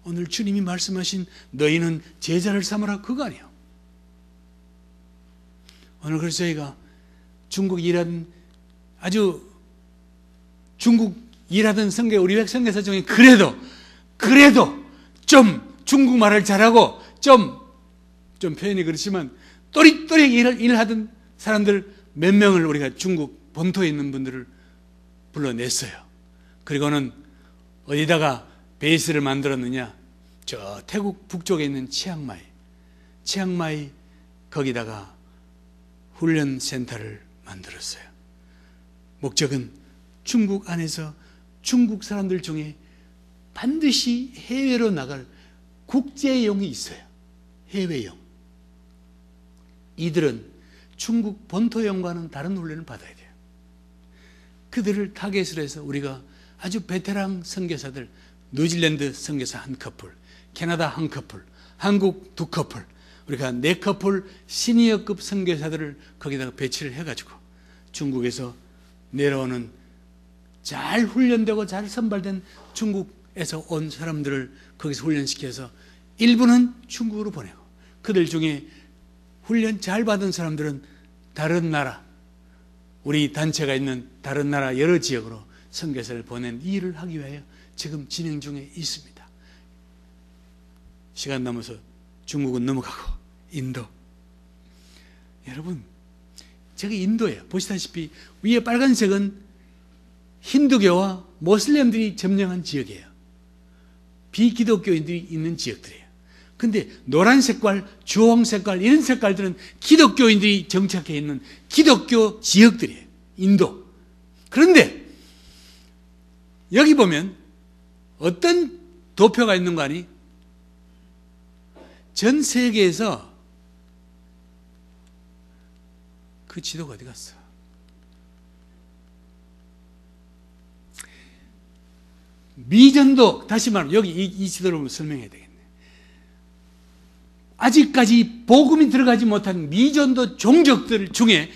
오늘 주님이 말씀하신 너희는 제자를 삼으라 그거 아니에요. 오늘 그래서 저희가 중국 일하던 아주 중국 일하던 선교 우리 선교사 중에 그래도 좀 중국말을 잘하고 좀 표현이 그렇지만 또리또리 일하던 사람들 몇 명을 우리가 중국 본토에 있는 분들을 불러냈어요. 그리고는 어디다가 베이스를 만들었느냐? 저 태국 북쪽에 있는 치앙마이 거기다가 훈련센터를 만들었어요. 목적은 중국 안에서 중국 사람들 중에 반드시 해외로 나갈 국제용이 있어요. 해외용. 이들은 중국 본토용과는 다른 훈련을 받아야 돼요. 그들을 타겟으로 해서 우리가 아주 베테랑 선교사들, 뉴질랜드 선교사 한 커플, 캐나다 한 커플, 한국 2커플, 우리가 4커플 시니어급 선교사들을 거기다가 배치를 해가지고 중국에서 내려오는 잘 훈련되고 잘 선발된 중국 인도에서 온 사람들을 거기서 훈련시켜서 일부는 중국으로 보내고, 그들 중에 훈련 잘 받은 사람들은 다른 나라, 우리 단체가 있는 다른 나라 여러 지역으로 선교사를 보낸 일을 하기 위하여 지금 진행 중에 있습니다. 시간 남아서 중국은 넘어가고 인도. 여러분, 저기 인도예요. 보시다시피 위에 빨간색은 힌두교와 모슬렘들이 점령한 지역이에요. 비기독교인들이 있는 지역들이에요. 근데 노란 색깔, 주홍 색깔 이런 색깔들은 기독교인들이 정착해 있는 기독교 지역들이에요. 인도. 그런데 여기 보면 어떤 도표가 있는 거 아니? 전 세계에서 그 지도가 어디 갔어? 미전도, 다시 말하면 여기 이 지도를 설명해야 되겠네. 아직까지 복음이 들어가지 못한 미전도 종족들 중에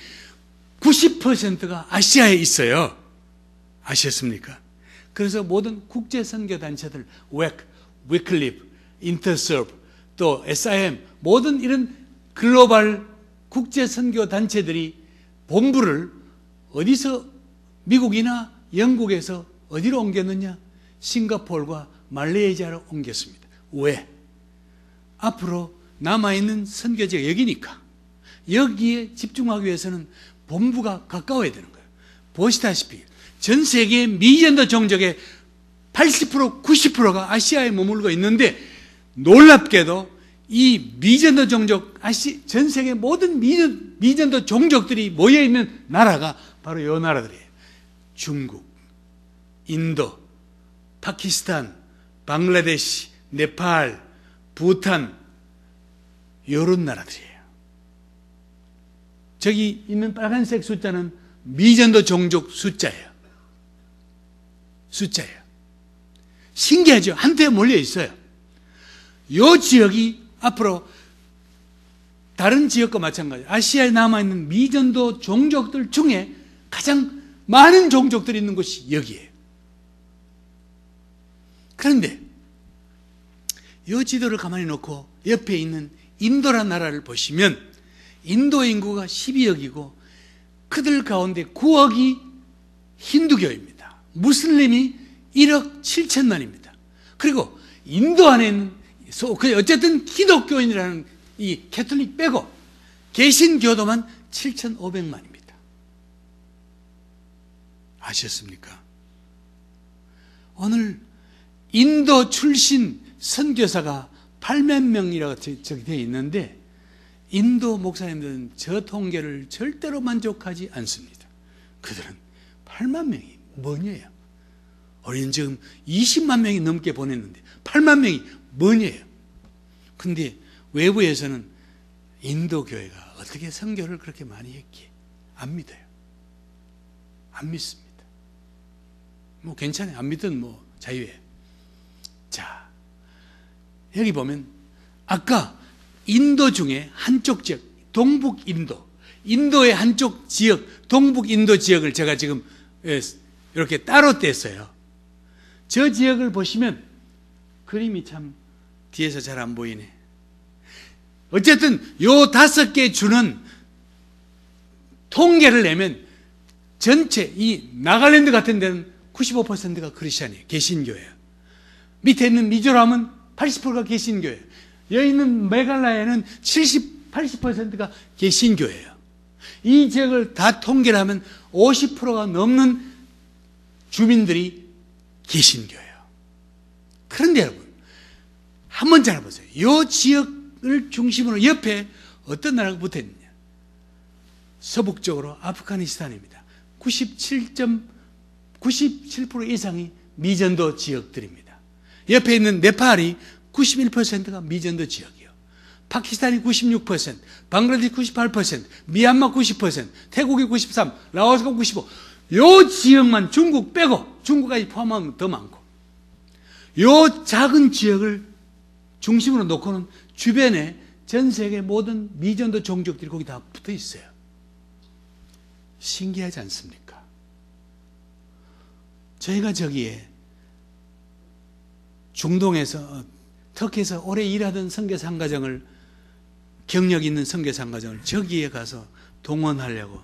90%가 아시아에 있어요. 아시겠습니까? 그래서 모든 국제선교단체들, 웩, 위클리프, 인터서브, 또 SIM, 모든 이런 글로벌 국제선교단체들이 본부를 어디서, 미국이나 영국에서 어디로 옮겼느냐? 싱가포르와 말레이시아로 옮겼습니다. 왜? 앞으로 남아있는 선교지가 여기니까. 여기에 집중하기 위해서는 본부가 가까워야 되는 거예요. 보시다시피 전 세계 미전도 종족의 80%, 90%가 아시아에 머물고 있는데, 놀랍게도 이 미전도 종족, 전 세계 모든 미전도 종족들이 모여있는 나라가 바로 이 나라들이에요. 중국, 인도, 파키스탄, 방글라데시, 네팔, 부탄, 이런 나라들이에요. 저기 있는 빨간색 숫자는 미전도 종족 숫자예요. 신기하죠? 한테 몰려 있어요. 이 지역이 앞으로 다른 지역과 마찬가지로 아시아에 남아있는 미전도 종족들 중에 가장 많은 종족들이 있는 곳이 여기에요. 그런데 이 지도를 가만히 놓고 옆에 있는 인도라는 나라를 보시면 인도 인구가 12억이고 그들 가운데 9억이 힌두교입니다. 무슬림이 1억 7천만입니다. 그리고 인도 안에 있는 어쨌든 기독교인이라는 이 캐톨릭 빼고 개신교도만 7,500만입니다. 아셨습니까? 오늘 인도 출신 선교사가 8만 명이라고 저기 되어 있는데, 인도 목사님들은 저 통계를 절대로 만족하지 않습니다. 그들은 8만 명이 뭐냐요? 우리는 지금 20만 명이 넘게 보냈는데 8만 명이 뭐냐요? 근데 외부에서는 인도 교회가 어떻게 선교를 그렇게 많이 했기에 안 믿어요. 안 믿습니다. 뭐 괜찮아요. 안 믿든 뭐 자유예요. 자, 여기 보면 아까 인도 중에 한쪽 지역, 동북 인도, 인도의 한쪽 지역, 동북 인도 지역을 제가 지금 이렇게 따로 뗐어요. 저 지역을 보시면 그림이 참 뒤에서 잘 안 보이네. 어쨌든 요 5개 주는 통계를 내면 전체 이 나갈랜드 같은 데는 95%가 크리스찬이에요. 개신교예요. 밑에 있는 미조람은 80%가 개신교예요. 여기 있는 메갈라야는 80%가 개신교예요. 이 지역을 다 통계를 하면 50%가 넘는 주민들이 개신교예요. 그런데 여러분, 한번 잘 보세요. 이 지역을 중심으로 옆에 어떤 나라가 붙어 있느냐? 서북쪽으로 아프가니스탄입니다. 97% 이상이 미전도 지역들입니다. 옆에 있는 네팔이 91%가 미전도 지역이요. 파키스탄이 96%, 방글라데시 98%, 미얀마 90%, 태국이 93%, 라오스가 95%. 요 지역만 중국 빼고, 중국까지 포함하면 더 많고, 요 작은 지역을 중심으로 놓고는 주변에 전 세계 모든 미전도 종족들이 거기 다 붙어 있어요. 신기하지 않습니까? 저희가 저기에 중동에서 터키에서 오래 일하던 선교사 한 가정을, 경력 있는 선교사 한 가정을 저기에 가서 동원하려고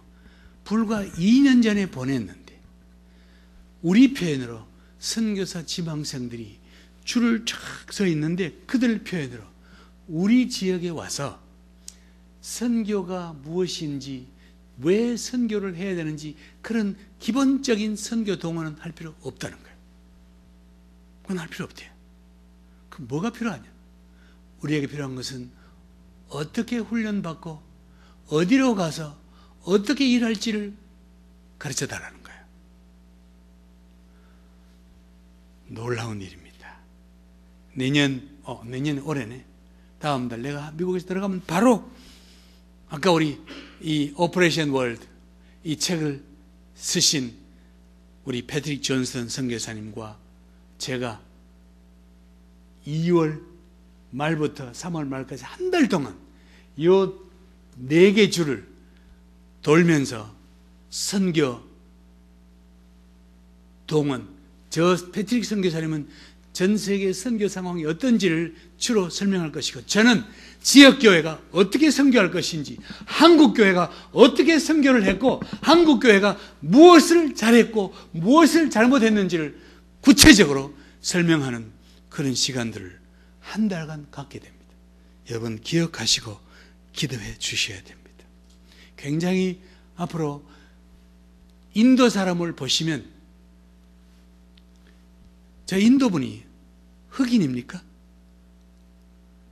불과 2년 전에 보냈는데, 우리 표현으로 선교사 지망생들이 줄을 쫙 서 있는데 그들 표현으로 우리 지역에 와서 선교가 무엇인지, 왜 선교를 해야 되는지 그런 기본적인 선교 동원은 할 필요 없다는 거예요. 그건 할 필요 없대요. 그럼 뭐가 필요하냐? 우리에게 필요한 것은 어떻게 훈련받고 어디로 가서 어떻게 일할지를 가르쳐 달라는 거예요. 놀라운 일입니다. 내년 올해네. 다음 달 내가 미국에서 들어가면 바로 아까 우리 이 오퍼레이션 월드 이 책을 쓰신 우리 패트릭 존슨 선교사님과 제가 2월 말부터 3월 말까지 한 달 동안 요 4개 줄을 돌면서 선교 동원, 저 패트릭 선교사님은 전 세계 선교 상황이 어떤지를 주로 설명할 것이고, 저는 지역교회가 어떻게 선교할 것인지, 한국교회가 어떻게 선교를 했고, 한국교회가 무엇을 잘했고 무엇을 잘못했는지를 구체적으로 설명하는 그런 시간들을 한 달간 갖게 됩니다. 여러분 기억하시고 기도해 주셔야 됩니다. 굉장히 앞으로 인도 사람을 보시면, 저 인도분이 흑인입니까?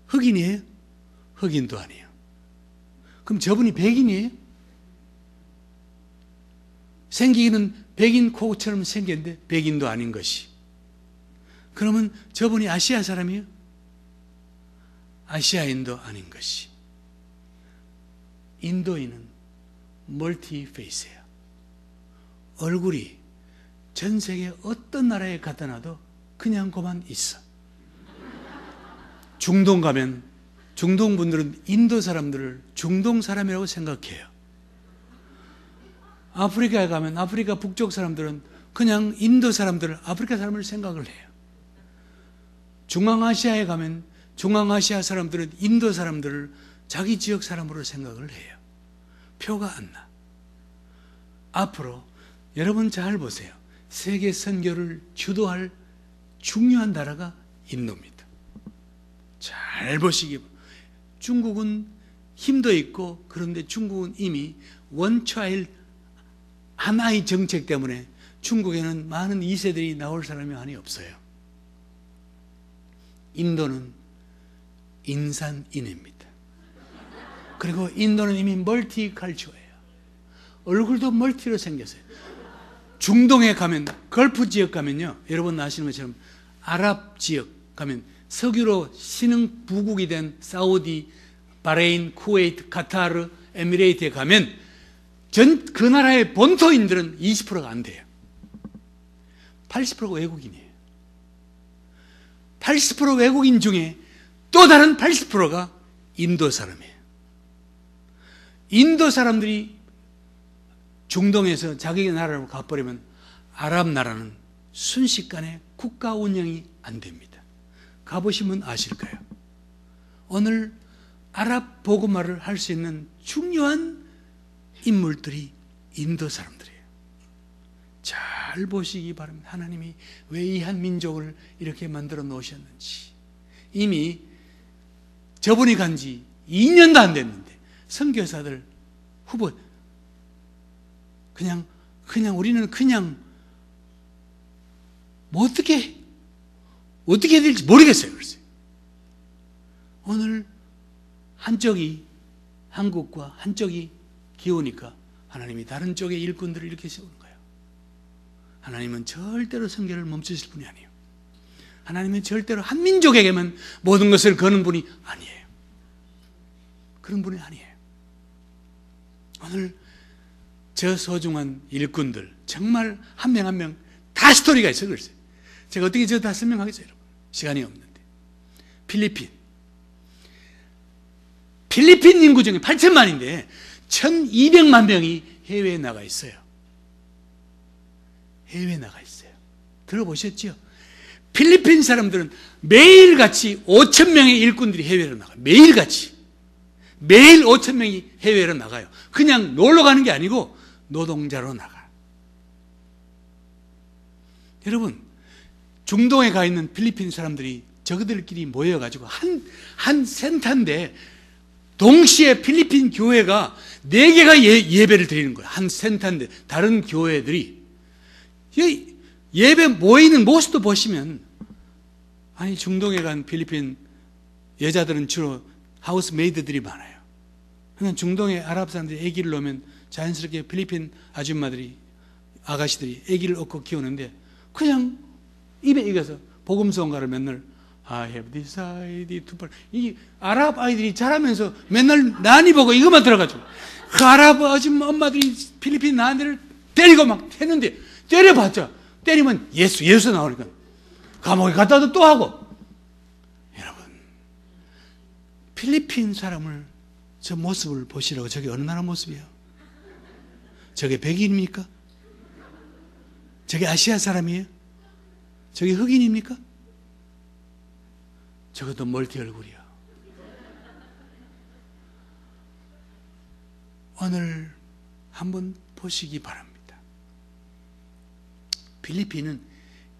흑인이에요? 흑인도 아니에요. 그럼 저분이 백인이에요? 생기기는 백인 코처럼 생겼는데 백인도 아닌 것이. 그러면 저분이 아시아 사람이에요? 아시아인도 아닌 것이. 인도인은 멀티 페이스예요. 얼굴이 전 세계 어떤 나라에 갖다 놔도 그냥 그만 있어. 중동 가면 중동 분들은 인도 사람들을 중동 사람이라고 생각해요. 아프리카에 가면 아프리카 북쪽 사람들은 그냥 인도 사람들을 아프리카 사람을 생각을 해요. 중앙아시아에 가면 중앙아시아 사람들은 인도 사람들을 자기 지역 사람으로 생각을 해요. 표가 안 나. 앞으로 여러분 잘 보세요. 세계 선교를 주도할 중요한 나라가 인도입니다. 잘 보시기 바랍니다. 중국은 힘도 있고, 그런데 중국은 이미 원차일 하나의 정책 때문에 중국에는 많은 2세들이 나올 사람이 많이 없어요. 인도는 인산인해입니다. 그리고 인도는 이미 멀티컬처예요. 얼굴도 멀티로 생겼어요. 중동에 가면, 걸프 지역 가면요, 여러분 아시는 것처럼 아랍 지역 가면 석유로 신흥 부국이 된 사우디, 바레인, 쿠웨이트, 카타르, 에미레이트에 가면 그 나라의 본토인들은 20%가 안 돼요. 80%가 외국인이에요. 80% 외국인 중에 또 다른 80%가 인도 사람이에요. 인도 사람들이 중동에서 자기 나라로 가버리면 아랍 나라는 순식간에 국가 운영이 안 됩니다. 가보시면 아실 거예요. 오늘 아랍 복음화를 할 수 있는 중요한 인물들이 인도 사람들이에요. 잘 보시기 바랍니다. 하나님이 왜 이 한 민족을 이렇게 만들어 놓으셨는지. 이미 저분이 간 지 2년도 안 됐는데 선교사들 후보 그냥 우리는 그냥 뭐 어떻게 해야 될지 모르겠어요. 그래서 오늘 한쪽이 한국과 한쪽이 기우니까 하나님이 다른 쪽의 일꾼들을 이렇게 세우는 거예요. 하나님은 절대로 선교를 멈추실 분이 아니에요. 하나님은 절대로 한 민족에게만 모든 것을 거는 분이 아니에요. 그런 분이 아니에요. 오늘 저 소중한 일꾼들 정말 한 명 한 명 다 스토리가 있어요. 그래서 제가 어떻게 저 다 설명하겠어요, 여러분? 시간이 없는데. 필리핀 인구 중에 8천만인데 1200만 명이 해외에 나가 있어요. 해외에 나가 있어요. 들어보셨죠? 필리핀 사람들은 매일같이 5천 명의 일꾼들이 해외로 나가요. 매일같이. 매일 5천 명이 해외로 나가요. 그냥 놀러 가는 게 아니고 노동자로 나가요. 여러분, 중동에 가 있는 필리핀 사람들이 저그들끼리 모여가지고 한 센터인데 동시에 필리핀 교회가 4개가 예배를 드리는 거예요. 한 센터인데 다른 교회들이 예배 모이는 모습도 보시면, 아니 중동에 간 필리핀 여자들은 주로 하우스 메이드들이 많아요. 그러니까 중동의 아랍 사람들이 아기를 놓으면 자연스럽게 필리핀 아줌마들이, 아가씨들이 아기를 얻고 키우는데 그냥 입에 익어서 복음성가를 맨날 I have decided to follow. 이 아랍 아이들이 자라면서 맨날 난이 보고 이것만 들어가지고 그 아랍 아줌마 엄마들이 필리핀 난이를 때리고 막 했는데, 때려봤자 때리면 예수 나오니까 감옥에 갔다도 또 하고. 여러분, 필리핀 사람을 저 모습을 보시라고. 저게 어느 나라 모습이에요? 저게 백인입니까? 저게 아시아 사람이에요? 저게 흑인입니까? 저것도 멀티 얼굴이야. 오늘 한번 보시기 바랍니다. 필리핀은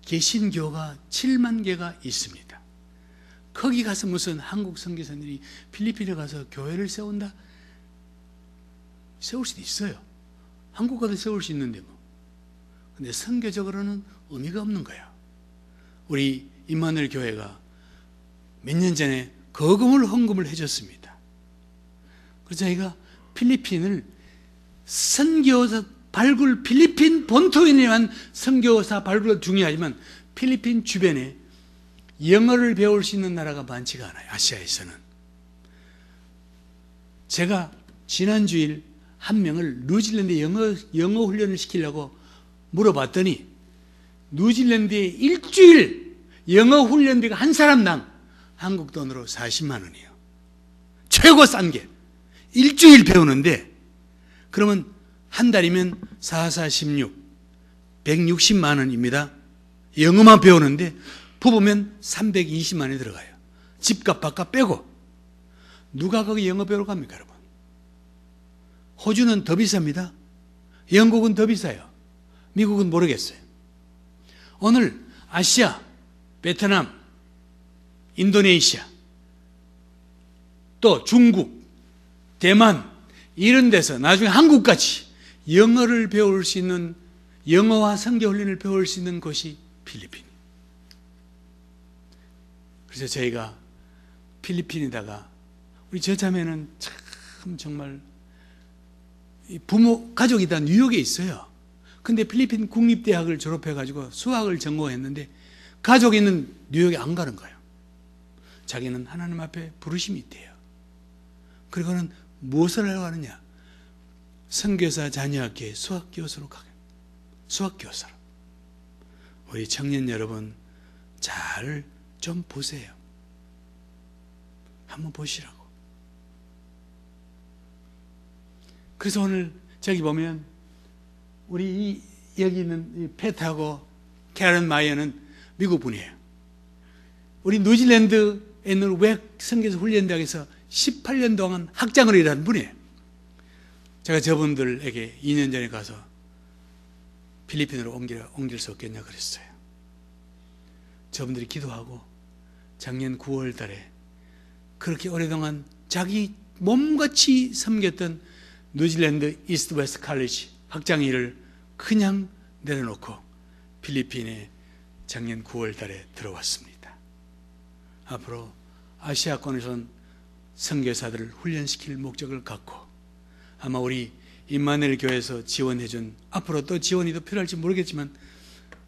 개신교가 7만 개가 있습니다. 거기 가서 무슨 한국 선교사들이 필리핀에 가서 교회를 세운다? 세울 수도 있어요. 한국 가도 세울 수 있는데 뭐. 근데 선교적으로는 의미가 없는 거야. 우리 임마누엘 교회가 몇 년 전에 거금을 헌금을 해줬습니다. 그래서 저희가 필리핀을 선교사 발굴, 필리핀 본토에 대한 선교사 발굴도 중요하지만 필리핀 주변에 영어를 배울 수 있는 나라가 많지가 않아요. 아시아에서는. 제가 지난 주일 한 명을 뉴질랜드 영어 훈련을 시키려고 물어봤더니 뉴질랜드에 일주일 영어 훈련비가 한 사람당 한국 돈으로 40만 원이에요. 최고 싼 게. 일주일 배우는데, 그러면 한 달이면 4, 4, 16, 160만 원입니다. 영어만 배우는데 부부면 320만 원이 들어가요. 집값 밥값 빼고. 누가 거기 영어 배우러 갑니까, 여러분? 호주는 더 비쌉니다. 영국은 더 비싸요. 미국은 모르겠어요. 오늘 아시아, 베트남, 인도네시아, 또 중국, 대만 이런 데서 나중에 한국까지 영어를 배울 수 있는, 영어와 선교 훈련을 배울 수 있는 곳이 필리핀. 그래서 저희가 필리핀에다가, 우리 저 자매는 참 정말 부모 가족이 다 뉴욕에 있어요. 근데 필리핀 국립대학을 졸업해가지고 수학을 전공했는데 가족이 있는 뉴욕에 안 가는 거예요. 자기는 하나님 앞에 부르심이 있대요. 그리고는 무엇을 하려고 하느냐? 선교사 자녀학교에 수학교사로 가게. 수학교사로. 우리 청년 여러분 잘 좀 보세요. 한번 보시라고. 그래서 오늘 저기 보면 우리 여기 있는 패트하고 캐런 마이어는 미국 분이에요. 우리 뉴질랜드에 있는 웩 선교사 훈련대학에서 18년 동안 학장으로 일하는 분이에요. 제가 저분들에게 2년 전에 가서 필리핀으로 옮길 수 없겠냐 그랬어요. 저분들이 기도하고 작년 9월 달에 그렇게 오랫동안 자기 몸같이 섬겼던 뉴질랜드 이스트 웨스트 칼리지 학장 일을 그냥 내려놓고 필리핀에 작년 9월 달에 들어왔습니다. 앞으로 아시아권에선 선교사들을 훈련시킬 목적을 갖고 아마 우리 임마누엘 교회에서 지원해준, 앞으로 또 지원이 더 필요할지 모르겠지만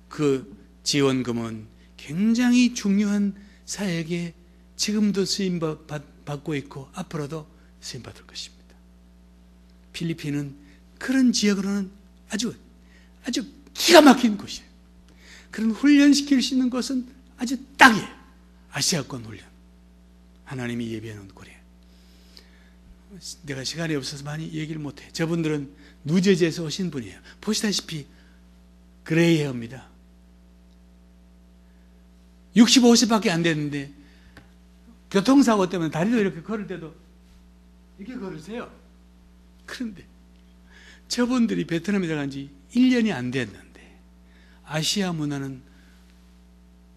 그 지원금은 굉장히 중요한 사역에 지금도 쓰임받고 있고 앞으로도 쓰임받을 것입니다. 필리핀은 그런 지역으로는 아주 기가 막힌 곳이에요. 그런 훈련시킬 수 있는 것은 아주 딱이에요. 아시아권 훈련. 하나님이 예비해 놓은 꼴이에요. 내가 시간이 없어서 많이 얘기를 못해. 저분들은 뉴저지에서 오신 분이에요. 보시다시피 그레이 헤어입니다. 65세밖에 안 됐는데 교통사고 때문에 다리도 이렇게 걸을 때도 이렇게 걸으세요. 그런데 저분들이 베트남에 들어간 지 1년이 안 됐는데 아시아 문화는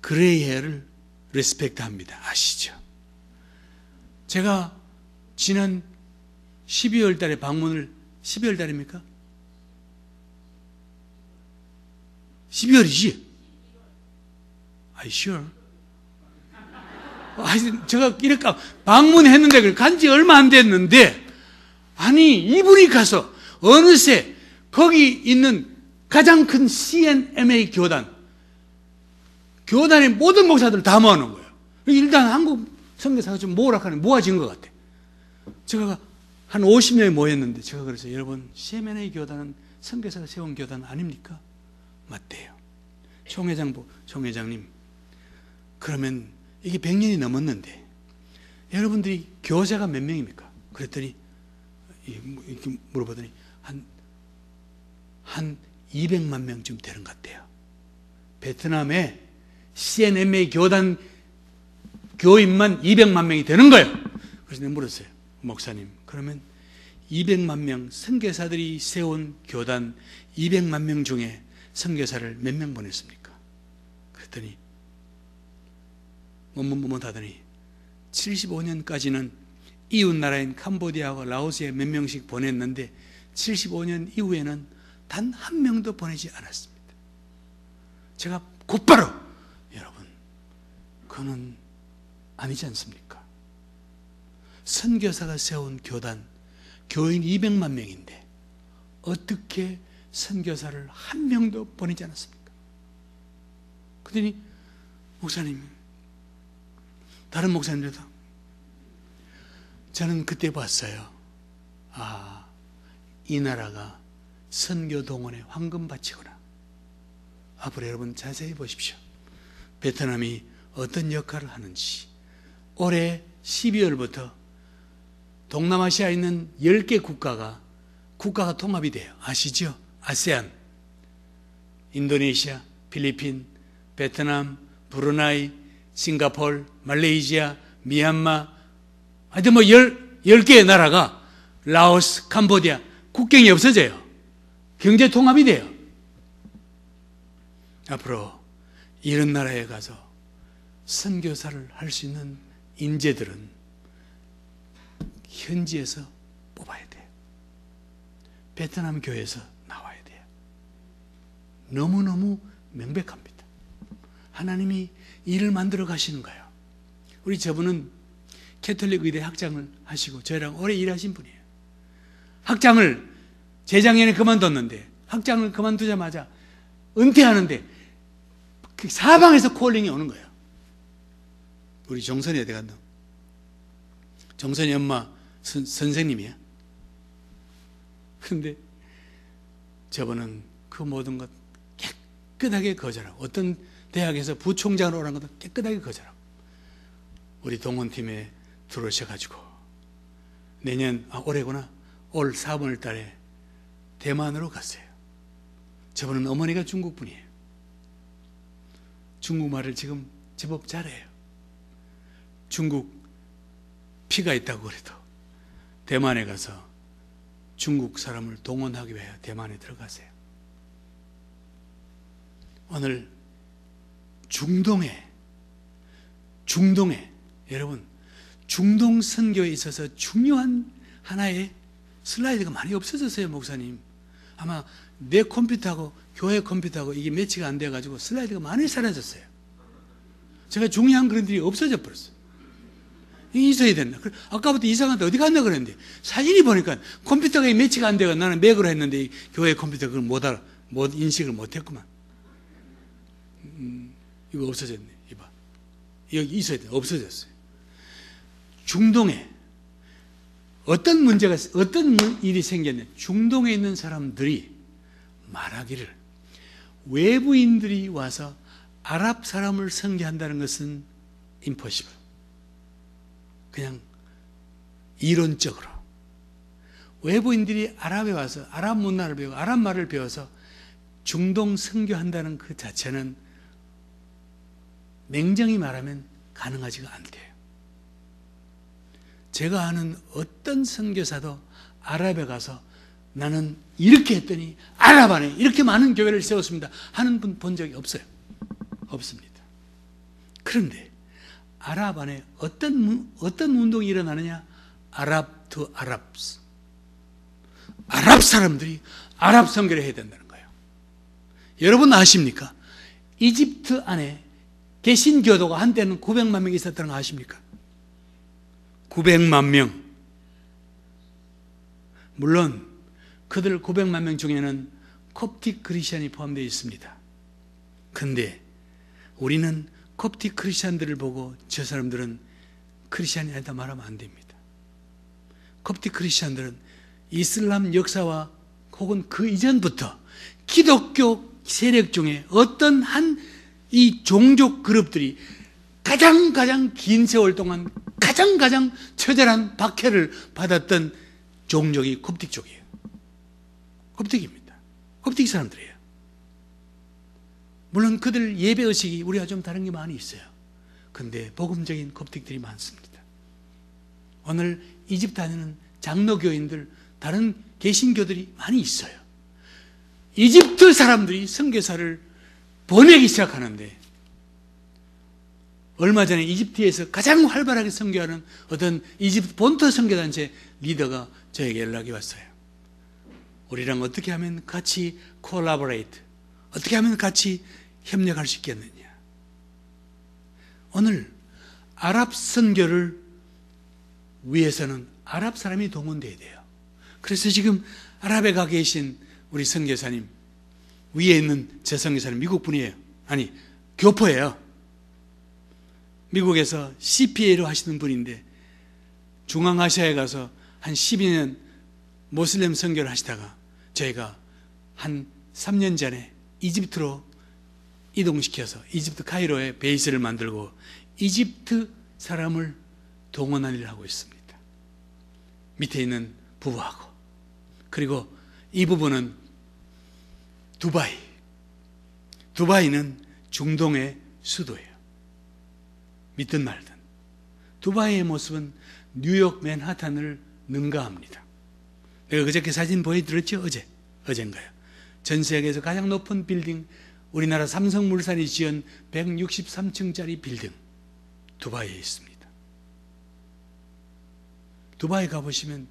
그레이 헤어를 리스펙트합니다. 아시죠? 제가 지난 12월 달에 방문을 12월 달입니까? 12월이지? Are you sure? 제가 이렇게 방문했는데 그걸 간지 얼마 안 됐는데 아니 이분이 가서 어느새 거기 있는 가장 큰 CNMA 교단의 모든 목사들을 다 모아놓은 거예요. 일단 한국 선교사가 좀 모아진 것 같아요. 제가 한 50명이 모였는데 제가 그래서 여러분 CNMA 교단은 선교사가 세운 교단 아닙니까? 맞대요. 총회장님 그러면 이게 100년이 넘었는데 여러분들이 교사가 몇 명입니까? 그랬더니 이렇게 물어보더니 한 200만 명쯤 되는 것 같아요. 베트남에 CNMA 교단 교인만 200만 명이 되는 거예요. 그래서 내가 물었어요. 목사님 그러면 200만 명 선교사들이 세운 교단 200만 명 중에 선교사를 몇 명 보냈습니까? 그랬더니 뭐뭐 하더니 75년까지는 이웃 나라인 캄보디아와 라오스에 몇 명씩 보냈는데 75년 이후에는 단 한 명도 보내지 않았습니다. 제가 곧바로 여러분 그거는 아니지 않습니까? 선교사가 세운 교단 교인 200만 명인데 어떻게 선교사를 한 명도 보내지 않았습니까? 그랬더니 목사님 다른 목사님들도 저는 그때 봤어요. 이 나라가 선교 동원의 황금밭이구나. 앞으로 여러분 자세히 보십시오. 베트남이 어떤 역할을 하는지. 올해 12월부터 동남아시아에 있는 10개 국가가 통합이 돼요. 아시죠? 아세안, 인도네시아, 필리핀, 베트남, 브루나이, 싱가포르, 말레이시아, 미얀마, 하여튼 10개의 나라가 라오스, 캄보디아, 국경이 없어져요. 경제 통합이 돼요. 앞으로 이런 나라에 가서 선교사를 할 수 있는 인재들은 현지에서 뽑아야 돼요. 베트남 교회에서 나와야 돼요. 너무너무 명백합니다. 하나님이 일을 만들어 가시는 거예요. 우리 저분은 캐톨릭 의대 학장을 하시고 저희랑 오래 일하신 분이에요. 학장을 재작년에 그만뒀는데 학장을 그만두자마자 은퇴하는데 사방에서 콜링이 오는 거예요. 우리 정선이 어디 갔나? 정선이 엄마 선생님이야. 그런데 저분은 그 모든 것 깨끗하게 거절하고 어떤 대학에서 부총장으로 오라는 것도 깨끗하게 거절하고 우리 동원팀에 들어오셔가지고 올해구나. 올 4월 달에 대만으로 갔어요. 저분은 어머니가 중국 분이에요. 중국말을 지금 제법 잘해요. 중국 피가 있다고 그래도 대만에 가서 중국 사람을 동원하기 위해 대만에 들어가세요. 오늘 중동에 여러분 중동 선교에 있어서 중요한 하나의 슬라이드가 많이 없어졌어요. 목사님 아마 내 컴퓨터하고 교회 컴퓨터하고 이게 매치가 안 돼가지고 슬라이드가 많이 사라졌어요. 제가 중요한 그런 들이 없어져 버렸어요. 이게 있어야 된다. 아까부터 이상한데 어디 갔나 그랬는데 사진이 보니까 컴퓨터가 매치가 안 돼가 나는 맥으로 했는데 이 교회 컴퓨터 그걸 인식을 못했구만. 이거 없어졌네. 이봐. 여기 있어야 돼. 없어졌어요. 중동에 어떤 일이 생겼냐. 중동에 있는 사람들이 말하기를 외부인들이 와서 아랍 사람을 선교한다는 것은 impossible. 그냥 이론적으로. 외부인들이 아랍에 와서 아랍 문화를 배우고 아랍 말을 배워서 중동 선교한다는 그 자체는 냉정히 말하면 가능하지가 않대요. 제가 아는 어떤 선교사도 아랍에 가서 나는 이렇게 했더니 아랍 안에 이렇게 많은 교회를 세웠습니다 하는 분 본 적이 없어요. 없습니다. 그런데 아랍 안에 어떤 운동이 일어나느냐? 아랍 투 아랍스. 아랍 사람들이 아랍 선교를 해야 된다는 거예요. 여러분 아십니까? 이집트 안에 개신교도가 한때는 900만 명이 있었다는 거 아십니까? 900만 명. 물론 그들 900만 명 중에는 콥틱 크리스천이 포함되어 있습니다. 근데 우리는 콥틱 크리스천들을 보고 저 사람들은 크리스천이 아니다 말하면 안 됩니다. 콥틱 크리스천들은 이슬람 역사와 혹은 그 이전부터 기독교 세력 중에 어떤 한 이 종족 그룹들이 가장 긴 세월 동안 가장 처절한 박해를 받았던 종족이 콥틱족이에요. 콥틱입니다. 콥틱 사람들이에요. 물론 그들 예배의식이 우리가 좀 다른 게 많이 있어요. 근데 복음적인 콥틱들이 많습니다. 오늘 이집트 안에는 장로교인들, 다른 개신교들이 많이 있어요. 이집트 사람들이 선교사를 보내기 시작하는데, 얼마 전에 이집트에서 가장 활발하게 선교하는 어떤 이집트 본토 선교단체 리더가 저에게 연락이 왔어요. 우리랑 어떻게 하면 같이 콜라보레이트, 어떻게 하면 같이 협력할 수 있겠느냐. 오늘 아랍 선교를 위해서는 아랍 사람이 동원돼야 돼요. 그래서 지금 아랍에 가 계신 우리 선교사님, 위에 있는 제 선교사님 미국 분이에요. 아니, 교포예요. 미국에서 CPA로 하시는 분인데 중앙아시아에 가서 한 12년 모슬렘 선교를 하시다가 저희가 한 3년 전에 이집트로 이동시켜서 이집트 카이로에 베이스를 만들고 이집트 사람을 동원한 일을 하고 있습니다. 밑에 있는 부부하고, 그리고 이 부부는 두바이는 중동의 수도예요. 믿든 말든. 두바이의 모습은 뉴욕 맨하탄을 능가합니다. 내가 그저께 사진 보여드렸죠? 어젠가요? 전 세계에서 가장 높은 빌딩, 우리나라 삼성물산이 지은 163층짜리 빌딩, 두바이에 있습니다. 두바이 가보시면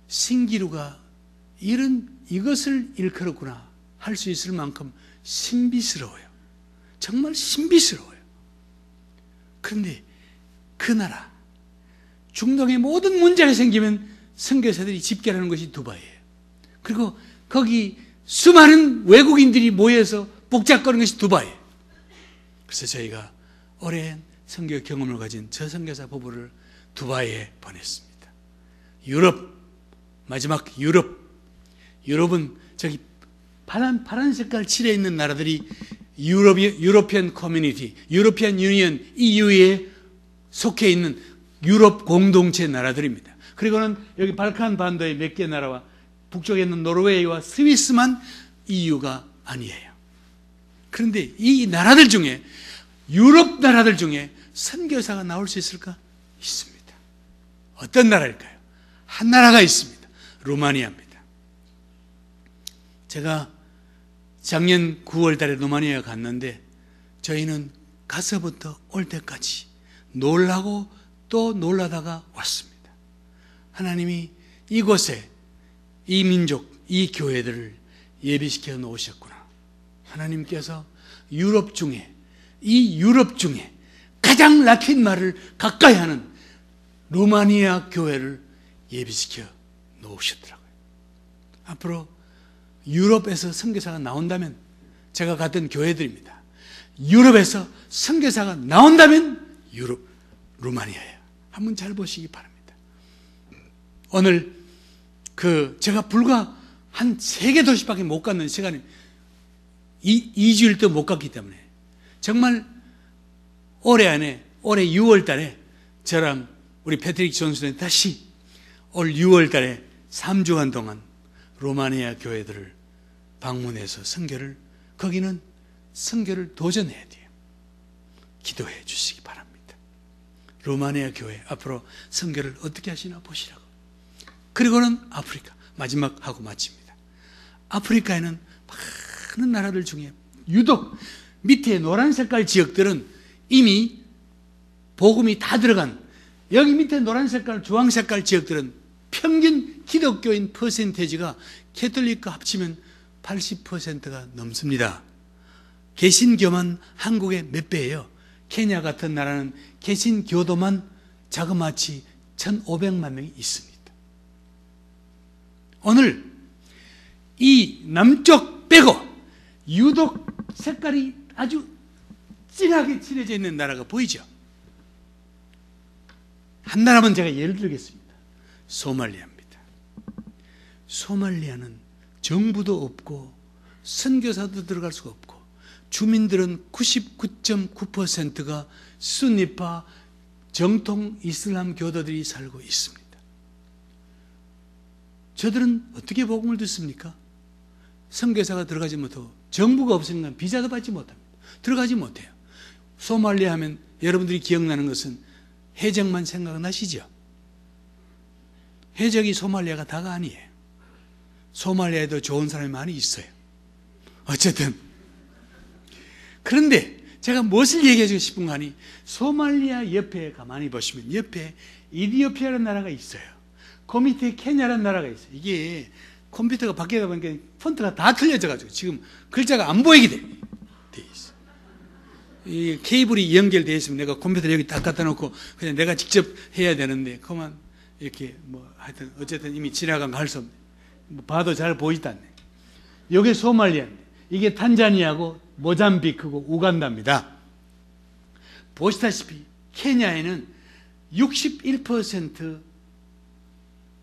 신기루가 이것을 일컬었구나 할 수 있을 만큼 신비스러워요. 정말 신비스러워요. 그런데 그 나라, 중동의 모든 문제가 생기면 선교사들이 집결하는 것이 두바이예요. 그리고 거기 수많은 외국인들이 모여서 복잡거리는 것이 두바이예요. 그래서 저희가 오랜 선교 경험을 가진 저 선교사 부부를 두바이에 보냈습니다. 마지막 유럽은 저기 파란 색깔 칠해 있는 나라들이 유로피안 커뮤니티, 유로피안 유니언, EU에 속해 있는 유럽 공동체 나라들입니다. 그리고는 여기 발칸 반도의 몇 개 나라와 북쪽에 있는 노르웨이와 스위스만 EU가 아니에요. 그런데 이 나라들 중에, 유럽 나라들 중에 선교사가 나올 수 있을까? 있습니다. 어떤 나라일까요? 한 나라가 있습니다. 루마니아입니다. 제가 작년 9월 달에 루마니아에 갔는데 저희는 가서부터 올 때까지 놀라고 또 놀라다가 왔습니다. 하나님이 이곳에 이 민족, 이 교회들을 예비시켜 놓으셨구나. 하나님께서 유럽 중에 가장 라틴 말을 가까이 하는 루마니아 교회를 예비시켜 놓으셨더라고요. 앞으로 유럽에서 선교사가 나온다면, 제가 갔던 교회들입니다. 유럽에서 선교사가 나온다면 루마니아예요. 한번 잘 보시기 바랍니다. 오늘 제가 불과 한 3개 도시밖에 못 갔는 시간이 2주일도 못 갔기 때문에 정말 올해 6월 달에 저랑 우리 패트릭 존슨이 다시 올 6월 달에 3주간 동안 루마니아 교회들을 방문해서 거기는 선교를 도전해야 돼요. 기도해 주시기 바랍니다. 루마니아 교회 앞으로 선교를 어떻게 하시나 보시라고. 그리고는 아프리카, 마지막 하고 마칩니다. 아프리카에는 많은 나라들 중에 유독 밑에 노란 색깔 지역들은 이미 복음이 다 들어간, 여기 밑에 노란 색깔, 주황 색깔 지역들은 평균 기독교인 퍼센테이지가 캐톨릭과 합치면 80%가 넘습니다. 개신교만 한국의 몇 배예요? 케냐 같은 나라는 개신교도만 자그마치 1,500만 명이 있습니다. 오늘 이 남쪽 빼고 유독 색깔이 아주 진하게 칠해져 있는 나라가 보이죠? 한 나라만 제가 예를 들겠습니다. 소말리아입니다. 소말리아는 정부도 없고 선교사도 들어갈 수가 없고 주민들은 99.9%가 순니파 정통 이슬람 교도들이 살고 있습니다. 저들은 어떻게 복음을 듣습니까? 선교사가 들어가지 못하고 정부가 없으니까 비자도 받지 못합니다. 들어가지 못해요. 소말리아 하면 여러분들이 기억나는 것은 해적만 생각나시죠? 해적이 소말리아가 다가 아니에요. 소말리아에도 좋은 사람이 많이 있어요. 어쨌든 그런데 제가 무엇을 얘기해 주고 싶은 거 아니, 소말리아 옆에 가만히 보시면 옆에 이디오피아라는 나라가 있어요. 그 밑에 케냐라는 나라가 있어요. 이게 컴퓨터가 바뀌다 보니까 폰트가 다 틀려져가지고 지금 글자가 안 보이게 돼 있어. 이 케이블이 연결되어 있으면 내가 컴퓨터 여기 딱 갖다 놓고 그냥 내가 직접 해야 되는데 그만 이렇게 뭐 하여튼 어쨌든 이미 지나간 거 할 수 없네. 뭐 봐도 잘 보이지 않네. 이게 소말리아인데 이게 탄자니아고 모잠비크고 우간다입니다. 보시다시피 케냐에는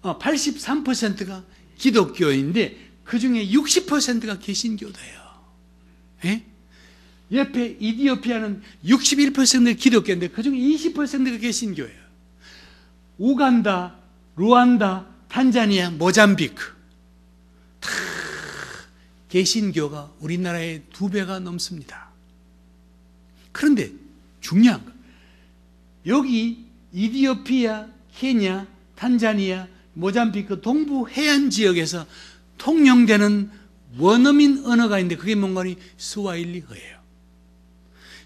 83%가 기독교인데 그 중에 60%가 개신교도예요. 예? 옆에 이디오피아는 61%가 기독교인데 그 중에 20%가 개신교예요. 우간다, 루안다, 탄자니아, 모잠비크 다 개신교가 우리나라의 2배가 넘습니다. 그런데 중요한 거, 여기 이디오피아, 케냐, 탄자니아, 모잠비크 동부 해안 지역에서 통용되는 원어민 언어가 있는데 그게 뭔가니 스와힐리어예요.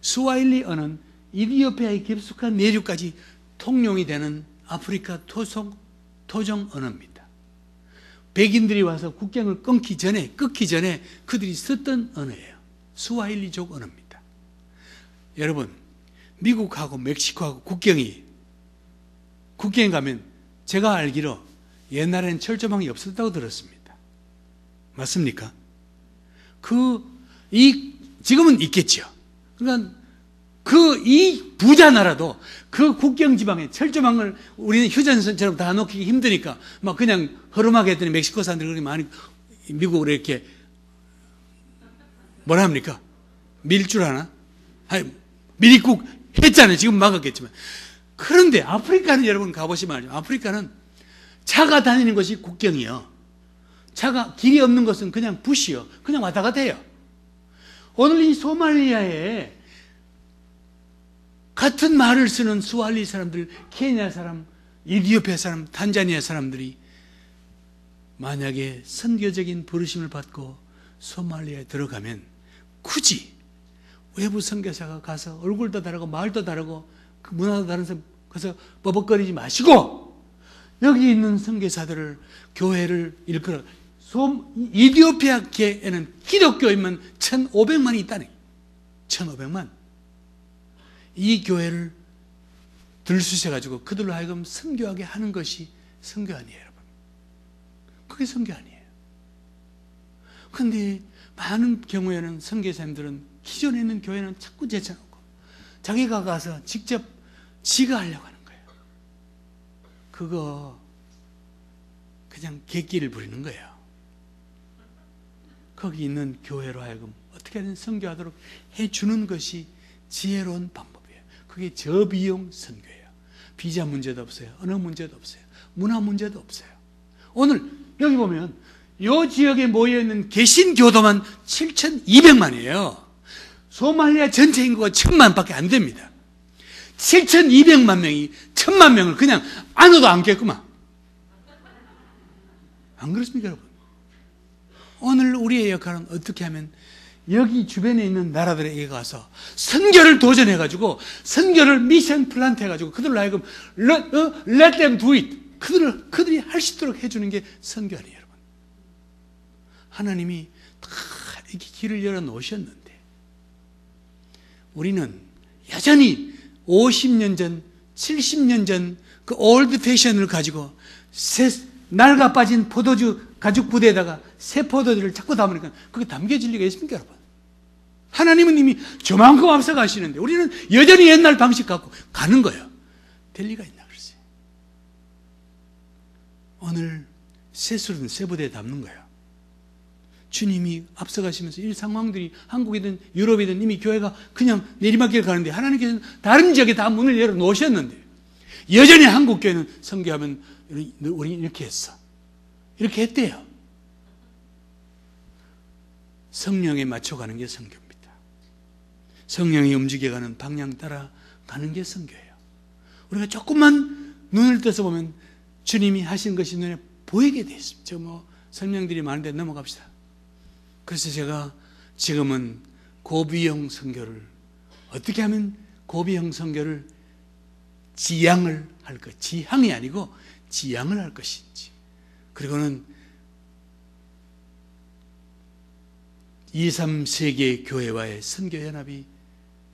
스와힐리어는 이디오피아의 깊숙한 내륙까지 통용이 되는 아프리카 토종 언어입니다. 백인들이 와서 국경을 끊기 전에 그들이 썼던 언어예요. 스와힐리족 언어입니다. 여러분, 미국하고 멕시코하고 국경에 가면 제가 알기로 옛날에는 철조망이 없었다고 들었습니다. 맞습니까? 지금은 있겠죠. 그러니까 이 부자 나라도 그 국경 지방에 철조망을 우리는 휴전선처럼 다 놓기 힘드니까 막 그냥 허름하게 했더니 멕시코 사람들이 그렇게 많이 미국으로 이렇게 뭐라 합니까? 밀 줄 아나? 밀입국 했잖아요. 지금 막았겠지만. 그런데 아프리카는 여러분 가보시면 알죠. 아프리카는 차가 다니는 것이 국경이요. 길이 없는 것은 그냥 붓이요. 그냥 왔다 갔다 해요. 오늘 이 소말리아에 같은 말을 쓰는 스왈리 사람들, 케냐 사람, 이디오피아 사람, 탄자니아 사람들이 만약에 선교적인 부르심을 받고 소말리아에 들어가면 굳이 외부 선교사가 가서 얼굴도 다르고 말도 다르고 그 문화도 다른 사람 가서 버벅거리지 마시고 여기 있는 선교사들을 교회를 일컬어. 이디오피아계에는 기독교인만 1,500만이 있다네. 1,500만. 이 교회를 들쑤셔가지고 그들로 하여금 선교하게 하는 것이 선교 아니에요, 여러분. 그게 선교 아니에요. 그런데 많은 경우에는 선교사님들은 기존에 있는 교회는 자꾸 제쳐놓고 자기가 가서 직접 지가 하려고 하는 거예요. 그거 그냥 객기를 부리는 거예요. 거기 있는 교회로 하여금 어떻게든 선교하도록 해주는 것이 지혜로운 방법이에요. 그게 저비용 선교예요. 비자 문제도 없어요. 언어 문제도 없어요. 문화 문제도 없어요. 오늘 여기 보면 이 지역에 모여있는 개신교도만 7,200만이에요. 소말리아 전체 인구가 1,000만밖에 안 됩니다. 7,200만 명이 1,000만 명을 그냥 안아도 안겠구만. 안 그렇습니까, 여러분? 오늘 우리의 역할은 어떻게 하면 여기 주변에 있는 나라들에게 가서 선교를 도전해가지고 선교를 미션 플란트 해가지고 그들로 하여금 let them do it. 그들이 할 수 있도록 해주는 게 선교 아니에요, 여러분. 하나님이 다 이렇게 길을 열어놓으셨는데 우리는 여전히 50년 전, 70년 전 그 올드 패션을 가지고 낡아 빠진 포도주 가죽 부대에다가 새 포도주를 자꾸 담으니까 그게 담겨질 리가 있습니까, 여러분? 하나님은 이미 저만큼 앞서가시는데 우리는 여전히 옛날 방식 갖고 가는 거예요. 될 리가 있나 그러세요. 오늘 새 술은 새 부대에 담는 거예요. 주님이 앞서가시면서 이 상황들이 한국이든 유럽이든 이미 교회가 그냥 내리막길 가는데 하나님께서는 다른 지역에 다 문을 열어놓으셨는데 여전히 한국 교회는 선교하면 우리 이렇게 했어. 이렇게 했대요. 성령에 맞춰가는 게 선교입니다. 성령이 움직여가는 방향 따라 가는 게 선교예요. 우리가 조금만 눈을 떠서 보면 주님이 하신 것이 눈에 보이게 돼 있습니다. 저 설명들이 많은데 넘어갑시다. 그래서 제가 지금은 고비형 선교를 어떻게 하면 고비형 선교를 지향을 할 것, 지향이 아니고 지향을 할 것인지, 그리고는 2, 3세계 교회와의 선교연합이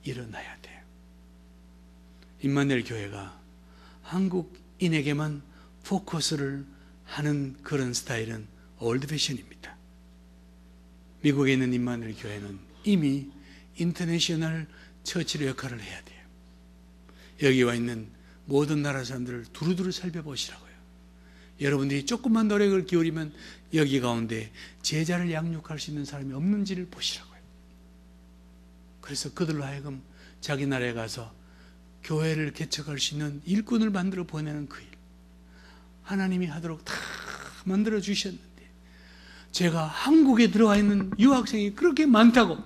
일어나야 돼요. 임마누엘 교회가 한국인에게만 포커스를 하는 그런 스타일은 올드 패션입니다. 미국에 있는 임마누엘 교회는 이미 인터내셔널 처치의 역할을 해야 돼요. 여기 와 있는 모든 나라 사람들을 두루두루 살펴보시라고요. 여러분들이 조금만 노력을 기울이면 여기 가운데 제자를 양육할 수 있는 사람이 없는지를 보시라고요. 그래서 그들로 하여금 자기 나라에 가서 교회를 개척할 수 있는 일꾼을 만들어 보내는 그 일, 하나님이 하도록 다 만들어 주셨는데, 제가 한국에 들어와 있는 유학생이 그렇게 많다고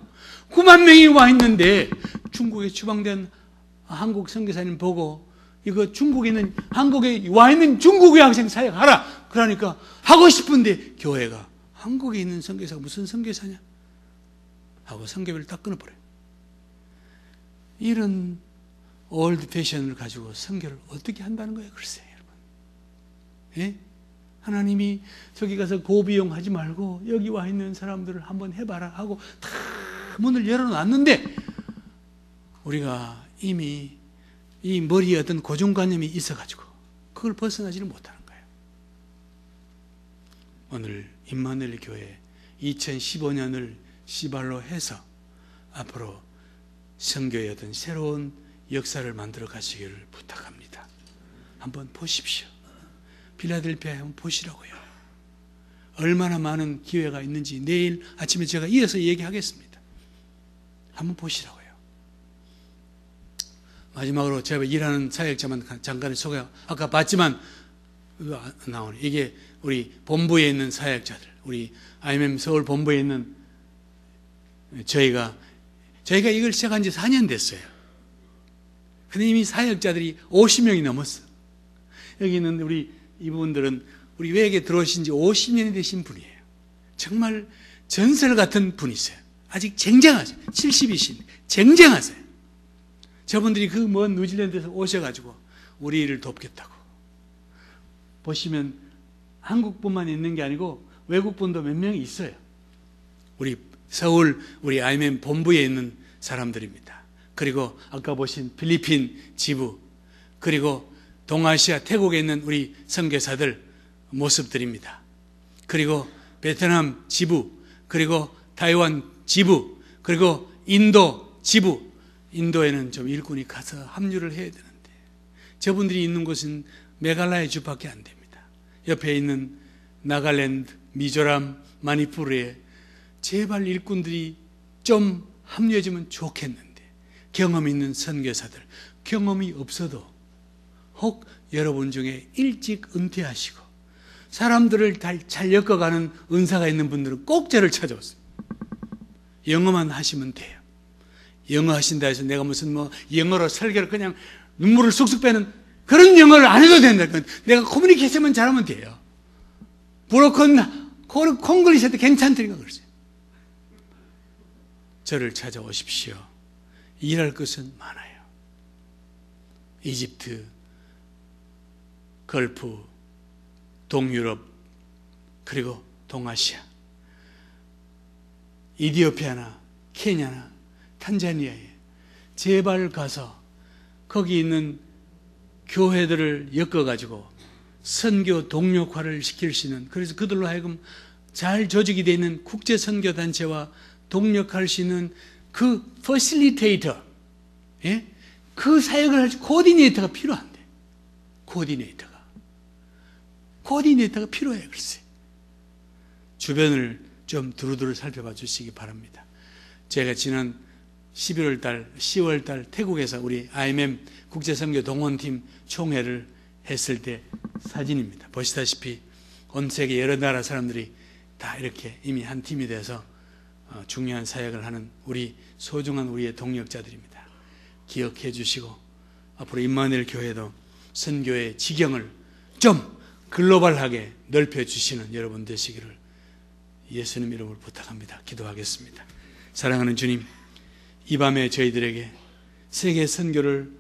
9만 명이 와 있는데 중국에 추방된 한국 선교사님 보고 이거 중국에 있는 한국에 와 있는 중국 유학생 사역하라 그러니까 하고 싶은데 교회가 한국에 있는 선교사가 무슨 선교사냐 하고 선교비를 딱 끊어버려요. 이런 올드 패션을 가지고 선교를 어떻게 한다는 거예요, 글쎄요, 여러분. 예? 하나님이 저기 가서 고비용 하지 말고 여기 와 있는 사람들을 한번 해봐라 하고 다 문을 열어놨는데 우리가 이미 이 머리에 어떤 고정관념이 있어가지고 그걸 벗어나지를 못하는 거예요. 오늘 임마누엘 교회 2015년을 시발로 해서 앞으로 선교의 어떤 새로운 역사를 만들어 가시기를 부탁합니다. 한번 보십시오. 필라델피아에 한번 보시라고요. 얼마나 많은 기회가 있는지 내일 아침에 제가 이어서 얘기하겠습니다. 한번 보시라고요. 마지막으로 제가 일하는 사역자만 잠깐 소개, 아까 봤지만 나오네. 이게 우리 본부에 있는 사역자들, 우리 IMM 서울 본부에 있는 저희가 이걸 시작한 지 4년 됐어요. 근데 이미 사역자들이 50명이 넘었어. 여기 있는 우리 이분들은 우리 외에게 들어오신 지 50년이 되신 분이에요. 정말 전설 같은 분이세요. 아직 쟁쟁하세요. 70이신 쟁쟁하세요. 저분들이 그 먼 뉴질랜드에서 오셔가지고 우리 일을 돕겠다고. 보시면 한국뿐만 있는 게 아니고 외국분도 몇 명이 있어요. 우리 서울 우리 IMM 본부에 있는 사람들입니다. 그리고 아까 보신 필리핀 지부, 그리고 동아시아 태국에 있는 우리 선교사들 모습들입니다. 그리고 베트남 지부, 그리고 타이완 지부, 그리고 인도 지부. 인도에는 좀 일꾼이 가서 합류를 해야 되는데 저분들이 있는 곳은 메갈라야 주밖에 안 됩니다. 옆에 있는 나갈랜드, 미조람, 마니푸르에 제발 일꾼들이 좀 합류해주면 좋겠는데 경험 있는 선교사들, 경험이 없어도 혹 여러분 중에 일찍 은퇴하시고 사람들을 잘 엮어가는 은사가 있는 분들은 꼭 저를 찾아오세요. 영어만 하시면 돼요. 영어 하신다 해서 내가 무슨 뭐 영어로 설교를 그냥 눈물을 쑥쑥 빼는 그런 영어를 안 해도 된다. 내가 커뮤니케이션만 잘하면 돼요. 브로큰 콩글리시도 괜찮다니까 그러죠. 저를 찾아오십시오. 일할 것은 많아요. 이집트, 걸프, 동유럽, 그리고 동아시아, 이디오피아나 케냐나 탄자니아에 제발 가서 거기 있는 교회들을 엮어가지고 선교 동력화를 시킬 수 있는, 그래서 그들로 하여금 잘 조직이 되어 있는 국제선교단체와 동력할 수 있는 그 퍼실리테이터, 예? 그 사역을 할 코디네이터가 필요한데, 코디네이터가 필요해요. 글쎄, 주변을 좀 두루두루 살펴봐 주시기 바랍니다. 제가 지난 10월달 태국에서 우리 IMM 국제선교 동원팀 총회를 했을 때 사진입니다. 보시다시피 온 세계 여러 나라 사람들이 다 이렇게 이미 한 팀이 돼서 중요한 사역을 하는 우리 소중한 우리의 동력자들입니다. 기억해 주시고 앞으로 임마누엘 교회도 선교의 지경을 좀 글로벌하게 넓혀 주시는 여러분 되시기를 예수님 이름으로 부탁합니다. 기도하겠습니다. 사랑하는 주님, 이 밤에 저희들에게 세계 선교를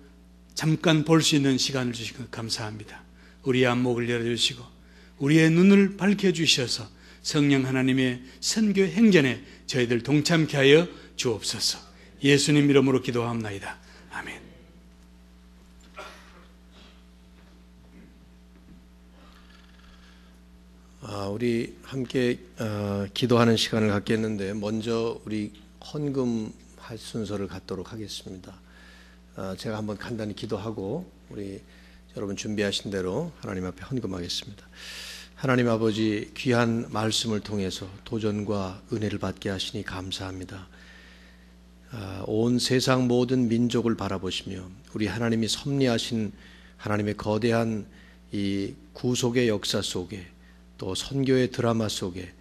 잠깐 볼 수 있는 시간을 주신 것 감사합니다. 우리의 안목을 열어주시고 우리의 눈을 밝혀주셔서 성령 하나님의 선교 행전에 저희들 동참케 하여 주옵소서. 예수님 이름으로 기도합나이다. 아멘. 우리 함께 기도하는 시간을 갖겠는데, 먼저 우리 헌금할 순서를 갖도록 하겠습니다. 제가 한번 간단히 기도하고 우리 여러분 준비하신 대로 하나님 앞에 헌금하겠습니다. 하나님 아버지, 귀한 말씀을 통해서 도전과 은혜를 받게 하시니 감사합니다. 온 세상 모든 민족을 바라보시며 우리 하나님이 섭리하신 하나님의 거대한 이 구속의 역사 속에, 또 선교의 드라마 속에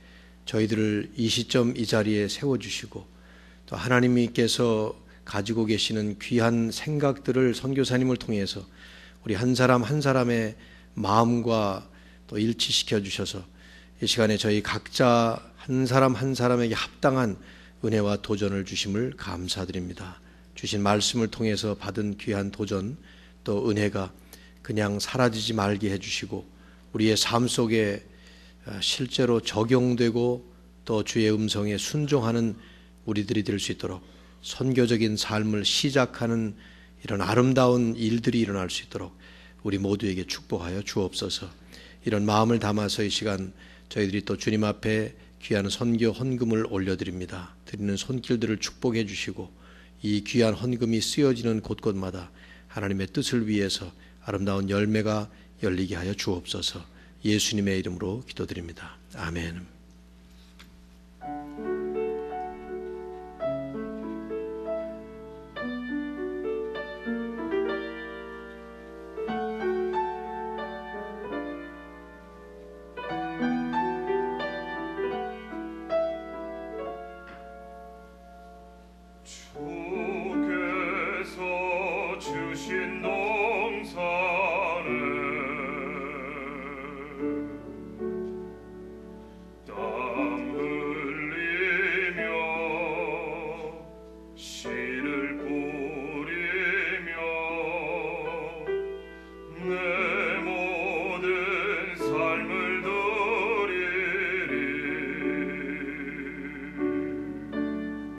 저희들을 이 시점 이 자리에 세워주시고, 또 하나님께서 가지고 계시는 귀한 생각들을 선교사님을 통해서 우리 한 사람 한 사람의 마음과 또 일치시켜 주셔서 이 시간에 저희 각자 한 사람 한 사람에게 합당한 은혜와 도전을 주심을 감사드립니다. 주신 말씀을 통해서 받은 귀한 도전, 또 은혜가 그냥 사라지지 말게 해주시고 우리의 삶 속에 실제로 적용되고 또 주의 음성에 순종하는 우리들이 될 수 있도록, 선교적인 삶을 시작하는 이런 아름다운 일들이 일어날 수 있도록 우리 모두에게 축복하여 주옵소서. 이런 마음을 담아서 이 시간 저희들이 또 주님 앞에 귀한 선교 헌금을 올려드립니다. 드리는 손길들을 축복해 주시고 이 귀한 헌금이 쓰여지는 곳곳마다 하나님의 뜻을 위해서 아름다운 열매가 열리게 하여 주옵소서. 예수님의 이름으로 기도드립니다. 아멘.